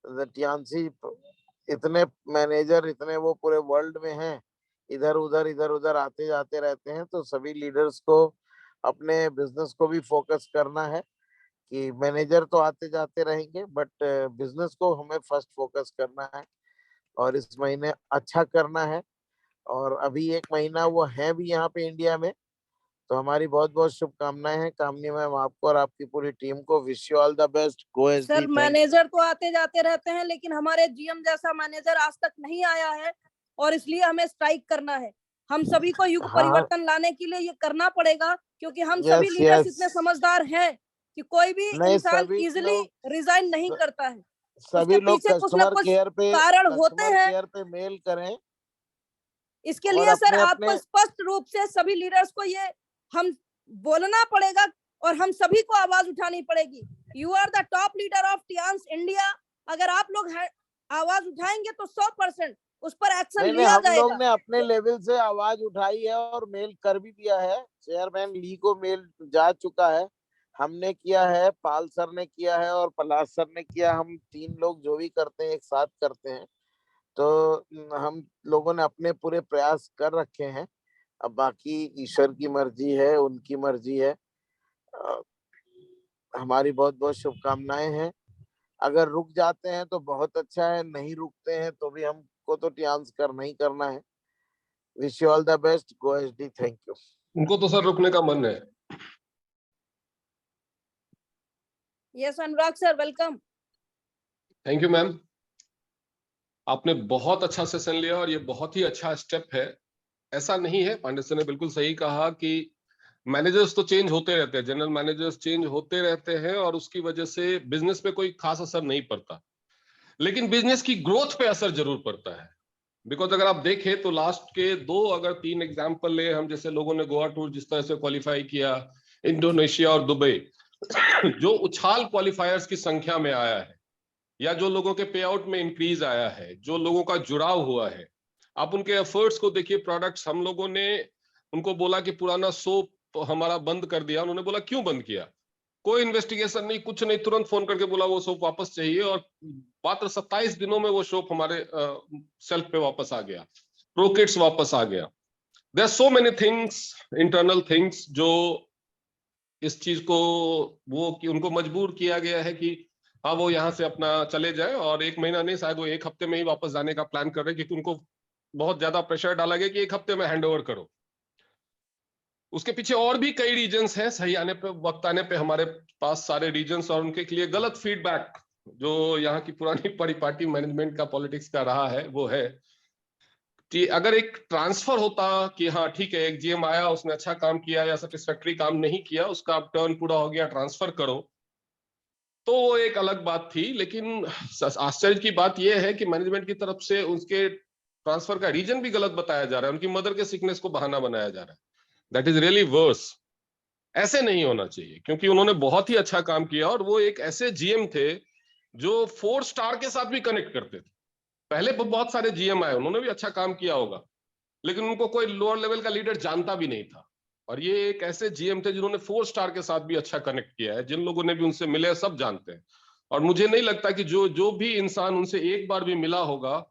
टियांसी इतने मैनेजर, इतने वो पूरे वर्ल्ड में हैं, इधर उधर आते जाते रहते हैं। तो सभी लीडर्स को अपने बिजनेस को भी फोकस करना है कि मैनेजर तो आते जाते रहेंगे, बट बिजनेस को हमें फर्स्ट फोकस करना है और इस महीने अच्छा करना है। और अभी 1 महीना वो है भी यहाँ पे इंडिया में, तो हमारी बहुत बहुत शुभकामनाएं हैं कामनी मैम आपको और आपकी पूरी टीम को। Wish you all the best. Go SD. Sir manager तो आते जाते रहते हैं, लेकिन हमारे जीएम जैसा मैनेजर आज तक नहीं आया है और इसलिए हमें स्ट्राइक करना है। हम सभी को युग परिवर्तन लाने के लिए ये करना पड़ेगा, क्योंकि हम सभी लीडर्स इतने समझदार हैं कि कोई भी इंसान इजीली रिजाइन नहीं करता है। सभी लोग कस्टमर केयर पे कारण होते हैं। केयर पे मेल करें। इसके लिए सर आपको स्पष्ट रूप से सभी लीडर्स को ये हम बोलना पड़ेगा और हम सभी को आवाज उठानी पड़ेगी। You are the top leader of Tiens India. अगर आप लोग आवाज उठाएंगे तो 100% उस पर एक्शन लिया जाएगा। हम लोग ने अपने लेवल से आवाज उठाई है और मेल कर भी दिया है। चेयरमैन ली को मेल जा चुका है, हमने किया है, पाल सर ने किया है और पलाश सर ने किया। हम 3 लोग जो भी करते हैं एक साथ करते हैं, तो हम लोगों ने अपने पूरे प्रयास कर रखे हैं। अब बाकी ईश्वर की मर्जी है, उनकी मर्जी है। हमारी बहुत बहुत शुभकामनाएं हैं। अगर रुक जाते हैं तो बहुत अच्छा है, नहीं रुकते हैं तो भी हमको तो टियांस करना ही करना है। Wish you all the best. Go SD. Thank you. उनको तो सर रुकने का मन है। Yes Anurag sir, welcome. Thank you ma'am, आपने बहुत अच्छा सेशन लिया और ये बहुत ही अच्छा स्टेप है। ऐसा नहीं है, पांडे सर ने बिल्कुल सही कहा कि मैनेजर्स तो चेंज होते रहते हैं, जनरल मैनेजर्स चेंज होते रहते हैं और उसकी वजह से बिजनेस पे कोई खास असर नहीं पड़ता, लेकिन बिजनेस की ग्रोथ पे असर जरूर पड़ता है। बिकॉज अगर आप देखें तो लास्ट के 2 अगर 3 एग्जाम्पल ले हम, जैसे लोगों ने गोवा टूर जिस तरह से क्वालिफाई किया, इंडोनेशिया और दुबई, जो उछाल क्वालिफायर्स की संख्या में आया है या जो लोगों के पे आउट में इंक्रीज आया है, जो लोगों का जुड़ाव हुआ है, आप उनके एफर्ट्स को देखिए। प्रोडक्ट्स हम लोगों ने उनको बोला कि पुराना सोप हमारा बंद कर दिया, उन्होंने बोला क्यों बंद किया, कोई इन्वेस्टिगेशन नहीं, कुछ नहीं, तुरंत फोन करके बोला वो सोप वापस चाहिए और मात्र 27 दिनों में वो सोप हमारे सेल्फ पे वापस आ गया, प्रो किट्स वापस आ गया। There are so many things, internal things, जो इस चीज को वो कि उनको मजबूर किया गया है कि हाँ वो यहाँ से अपना चले जाए, और 1 महीना नहीं, शायद वो 1 हफ्ते में ही वापस जाने का प्लान कर रहे हैं, क्योंकि उनको बहुत ज्यादा प्रेशर डाला गया कि 1 हफ्ते में हैंड ओवर करो। उसके पीछे और भी कई रीजंस हैं, सही आने पे, वक्त आने पे हमारे पास सारे रीजंस, और उनके लिए गलत फीडबैक जो यहाँ की पुरानी परिपाटी मैनेजमेंट का, पॉलिटिक्स का रहा है, वो है कि अगर एक ट्रांसफर होता कि हाँ ठीक है, एक जीएम आया, उसने अच्छा काम किया या सेटिस्फैक्टरी काम नहीं किया, उसका अब टर्न पूरा हो गया, ट्रांसफर करो, तो वो एक अलग बात थी। लेकिन आश्चर्य की बात यह है कि मैनेजमेंट की तरफ से उसके ट्रांसफर का रीजन भी गलत बताया जा रहा है, उनकी मदर के सिकनेस को बहाना बनाया जा रहा है। That is really worse. ऐसे नहीं होना चाहिए, क्योंकि उन्होंने बहुत ही अच्छा काम किया, और वो एक ऐसे जीएम थे जो 4 स्टार के साथ भी कनेक्ट करते थे। पहले बहुत सारे जीएम आए, उन्होंने भी अच्छा काम किया होगा, लेकिन उनको कोई लोअर लेवल का लीडर जानता भी नहीं था। और ये एक ऐसे जीएम थे जिन्होंने 4 स्टार के साथ भी अच्छा कनेक्ट किया है। जिन लोगों ने भी उनसे मिले सब जानते हैं, और मुझे नहीं लगता कि जो भी इंसान उनसे एक बार भी मिला होगा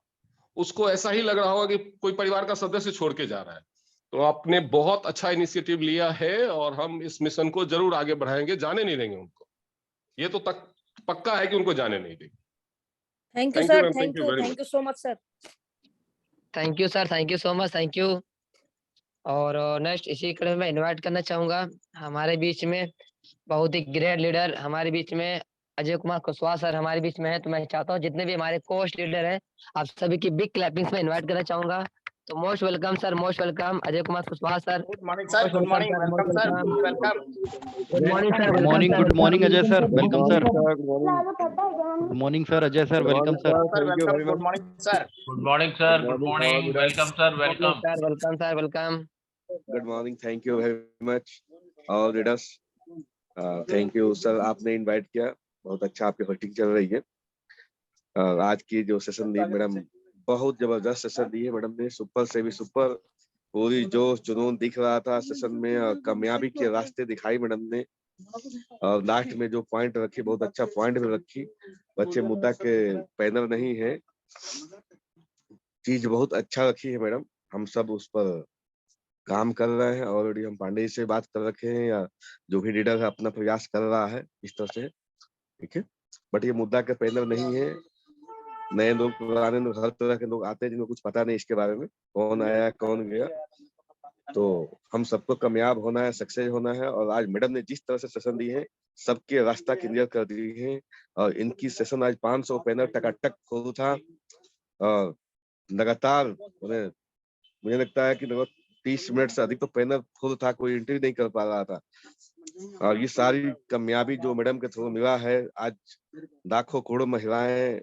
उसको ऐसा ही लग रहा होगा कि कोई परिवार का सदस्य छोड़ के जा रहा है। तो आपने बहुत अच्छा इनिशिएटिव लिया है, और हम इस मिशन को जरूर आगे बढ़ाएंगे, जाने नहीं देंगे उनको, ये तो पक्का है कि उनको जाने नहीं देंगे। Thank you Thank you, sir, ma'am. Thank you, thank you so much sir. Thank you sir, thank you so much, thank you. और नेक्स्ट इसी क्रम में मैं इनवाइट करना चाहूंगा हमारे बीच में बहुत ही ग्रेट लीडर, हमारे बीच में अजय कुमार कुशवाहा सर हमारे बीच में है। तो मैं चाहता हूँ जितने भी हमारे कोस्ट लीडर हैं, आप सभी की बिग क्लैपिंग्स में इनवाइट करना चाहूंगा। तो most welcome sir, most welcome Ajay Kumar Kushwaha sir. Good morning sir, good morning, welcome sir, welcome. Good morning sir, good morning, good morning Ajay sir, welcome sir. Good good morning sir Ajay sir, welcome sir. Welcome, good morning sir. Good morning sir, good morning, welcome sir, welcome. Sir welcome sir, welcome. Good morning, thank you very much all leaders. Thank you sir, आपने invite किया, बहुत अच्छा आपकी hosting चल रही है। आज की जो सेशन दी मैडम, बहुत जबरदस्त सेशन दी है मैडम ने, सुपर से भी सुपर, पूरी जोश जुनून दिख रहा था सेशन में, और कामयाबी के रास्ते दिखाई मैडम ने। और लास्ट में जो पॉइंट रखी, बहुत अच्छा पॉइंट भी रखी। बच्चे मुद्दा के पैनल नहीं है, चीज बहुत अच्छा रखी है मैडम। हम सब उस पर काम कर रहे हैं, ऑलरेडी हम पांडे जी से बात कर रखे हैं, या जो भी लीडर है अपना प्रयास कर रहा है इस तरह से, ठीक है। बट ये मुद्दा के पैनल नहीं है, नए लोग, पुराने लोग, हर तरह के लोग आते हैं जिनको कुछ पता नहीं इसके बारे में, कौन आया कौन गया। तो हम सबको कामयाब होना है, सक्सेस होना है। और आज मैडम ने जिस तरह से सेशन दी है, सबके रास्ता क्लियर कर दी है। और इनकी सेशन आज 500 पैनल टकाटक फुल था, और लगातार उन्हें, मुझे लगता है कि 30 मिनट से अधिक तो पैनल फुल था, कोई इंटरव्यू नहीं कर पा रहा था। और ये सारी कामयाबी जो मैडम के थ्रू मिला है, आज लाखों करोड़ों महिलाएं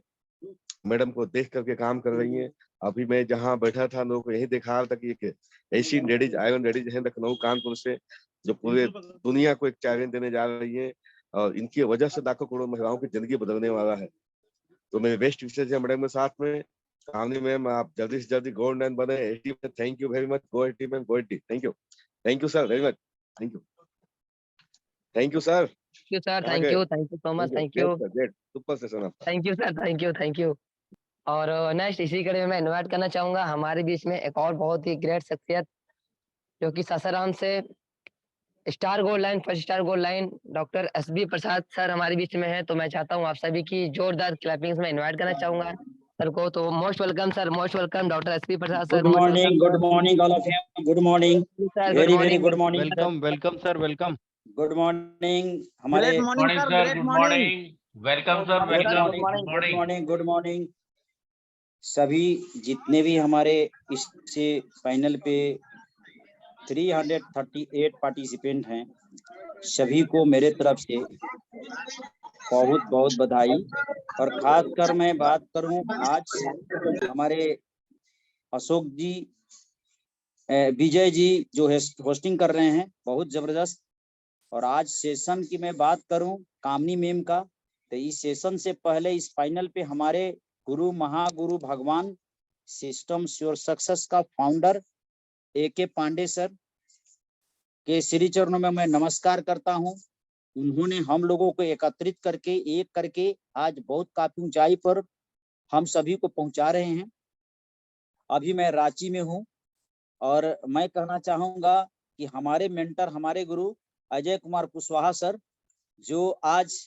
मैडम को देख करके काम कर रही हैं। अभी मैं जहाँ बैठा था, लोगों को यही दिखा रहा था कि एक ऐसी लेडीज, आयरन लेडीज है लखनऊ कानपुर से, जो पूरे दुनिया को एक चैलेंज देने जा रही है, और इनकी वजह से लाखों करोड़ों महिलाओं की जिंदगी बदलने वाला है। तो मेरे बेस्ट विशेष है मैडम के साथ में। कामनी मैम, आप जल्दी से जल्दी गोल्ड मैन बने एटी में। Thank you very much, go एटी मैम, गो एटी। Thank you, thank you sir very much, thank you, thank you sir, thank you sir, thank you so much, thank you, super session आपका। Thank you sir, thank you, thank you. और next इसी कड़ी में मैं invite करना चाहूंगा हमारे बीच में एक और बहुत ही ग्रेट शख्सियत, जो कि सासाराम से star gold line, first star gold line, doctor SB Prasad sir हमारे बीच में है। तो मैं चाहता हूँ आप सभी की जोरदार क्लैपिंग्स में इनवाइट करना चाहूंगा सर को। तो most welcome sir, most welcome doctor SB Prasad sir. Good morning all of you, good morning, very very good morning, welcome, welcome sir, welcome. Good morning हमारे, good morning sir, good morning, welcome sir, welcome, good morning, good morning सभी जितने भी हमारे इस panel पे 338 participant हैं, सभी को मेरे तरफ से बहुत बहुत बधाई। और खासकर मैं बात करूं, आज हमारे अशोक जी, विजय जी जो होस्टिंग कर रहे हैं, बहुत जबरदस्त। और आज सेशन की मैं बात करूं कामनी मैम का, तो इस सेशन से पहले इस फाइनल पे हमारे गुरु महागुरु भगवान सिस्टम्स योर सक्सेस का फाउंडर AK पांडे सर के श्री चरणों में मैं नमस्कार करता हूं। उन्होंने हम लोगों को एकत्रित करके, एक करके आज बहुत काफी ऊंचाई पर हम सभी को पहुंचा रहे हैं। अभी मैं रांची में हूं, और मैं कहना चाहूंगा कि हमारे मेंटर, हमारे गुरु अजय कुमार कुशवाहा सर, जो आज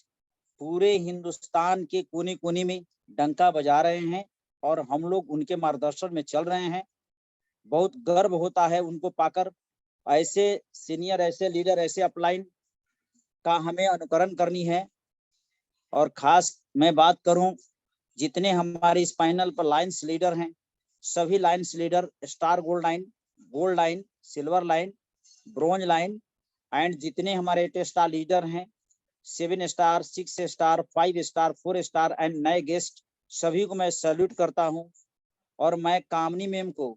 पूरे हिंदुस्तान के कोने कोने में डंका बजा रहे हैं और हम लोग उनके मार्गदर्शन में चल रहे हैं। बहुत गर्व होता है उनको पाकर। ऐसे सीनियर, ऐसे लीडर, ऐसे अपलाइन का हमें अनुकरण करनी है। और खास मैं बात करूं, जितने हमारे इस पैनल पर लाइन्स लीडर हैं, सभी lines leader star gold line, silver line, bronze line and जितने हमारे 8 स्टार लीडर हैं, 7 star, 6 star, 5 star, 4 star and नए गेस्ट, सभी को मैं सैल्यूट करता हूं। और मैं कामनी मैम को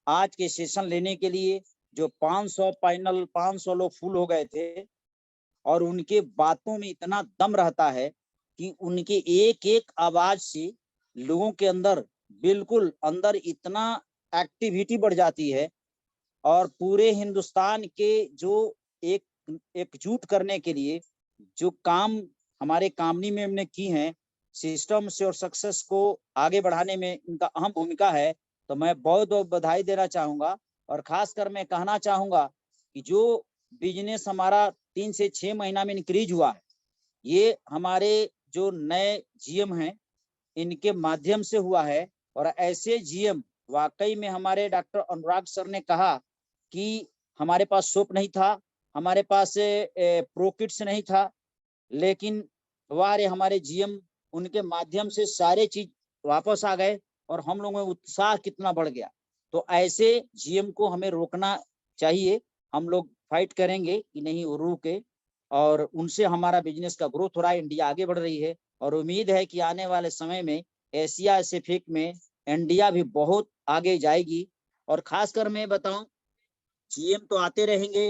आज के सेशन लेने के लिए, जो 500 पैनल 500 लोग फुल हो गए थे और उनके बातों में इतना दम रहता है कि उनके एक एक आवाज से लोगों के अंदर बिल्कुल अंदर इतना एक्टिविटी बढ़ जाती है। और पूरे हिंदुस्तान के जो एकजुट करने के लिए जो काम हमारे कामनी मैम ने की हैं, सिस्टम से और सक्सेस को आगे बढ़ाने में इनका अहम भूमिका है। तो मैं बहुत बहुत बधाई देना चाहूंगा। और खासकर मैं कहना चाहूंगा कि जो बिजनेस हमारा 3 से 6 महीना में इंक्रीज हुआ है, ये हमारे जो नए जीएम हैं इनके माध्यम से हुआ है। और ऐसे जीएम वाकई में, हमारे डॉक्टर अनुराग सर ने कहा कि हमारे पास सोप नहीं था, हमारे पास प्रो किट्स नहीं था, लेकिन वारे हमारे जीएम, उनके माध्यम से सारे चीज वापस आ गए और हम लोगों में उत्साह कितना बढ़ गया। तो ऐसे जीएम को हमें रोकना चाहिए। हम लोग फाइट करेंगे कि नहीं वो रुके, और उनसे हमारा बिजनेस का ग्रोथ हो रहा है, इंडिया आगे बढ़ रही है। और उम्मीद है कि आने वाले समय में एशिया पैसिफिक में इंडिया भी बहुत आगे जाएगी। और खासकर मैं बताऊं, जीएम तो आते रहेंगे,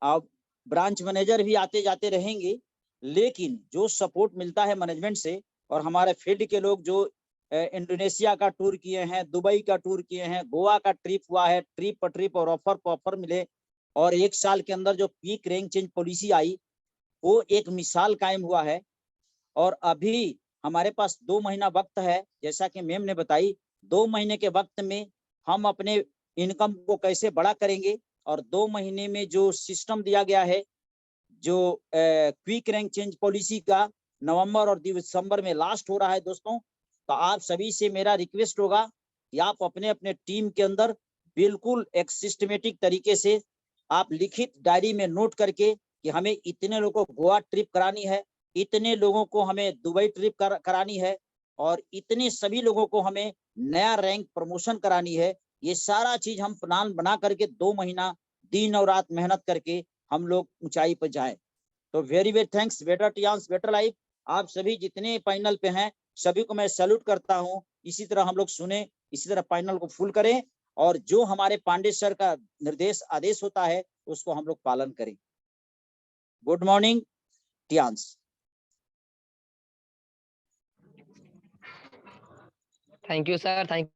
अब ब्रांच मैनेजर भी आते जाते रहेंगे, लेकिन जो सपोर्ट मिलता है मैनेजमेंट से, और हमारे फील्ड के लोग जो इंडोनेशिया का टूर किए हैं, दुबई का टूर किए हैं, गोवा का ट्रिप हुआ है, ट्रिप पर ट्रिप और ऑफर पर ऑफर मिले, और 1 साल के अंदर जो पीक रैंक चेंज पॉलिसी आई वो एक मिसाल कायम हुआ है। और अभी हमारे पास 2 महीना वक्त है, जैसा कि मैम ने बताई, 2 महीने के वक्त में हम अपने इनकम को कैसे बड़ा करेंगे। और 2 महीने में जो सिस्टम दिया गया है, जो क्विक रैंक चेंज पॉलिसी का, नवंबर और दिसंबर में लास्ट हो रहा है दोस्तों। तो आप सभी से मेरा रिक्वेस्ट होगा कि आप अपने अपने टीम के अंदर बिल्कुल एक सिस्टमेटिक तरीके से आप लिखित डायरी में नोट करके कि हमें इतने लोगों को गोवा ट्रिप करानी है, इतने लोगों को हमें दुबई ट्रिप करानी है, और इतने सभी लोगों को हमें नया रैंक प्रमोशन करानी है। ये सारा चीज हम प्लान बना करके 2 महीना दिन और रात मेहनत करके हम लोग ऊंचाई पर जाएं। तो very very thanks. Better Tiens better life. आप सभी जितने पैनल पे हैं सभी को मैं सैल्यूट करता हूं। इसी तरह हम लोग सुने, इसी तरह पैनल को फुल करें, और जो हमारे पांडे सर का निर्देश आदेश होता है उसको हम लोग पालन करें। Good morning Tiens. Thank you sir, thank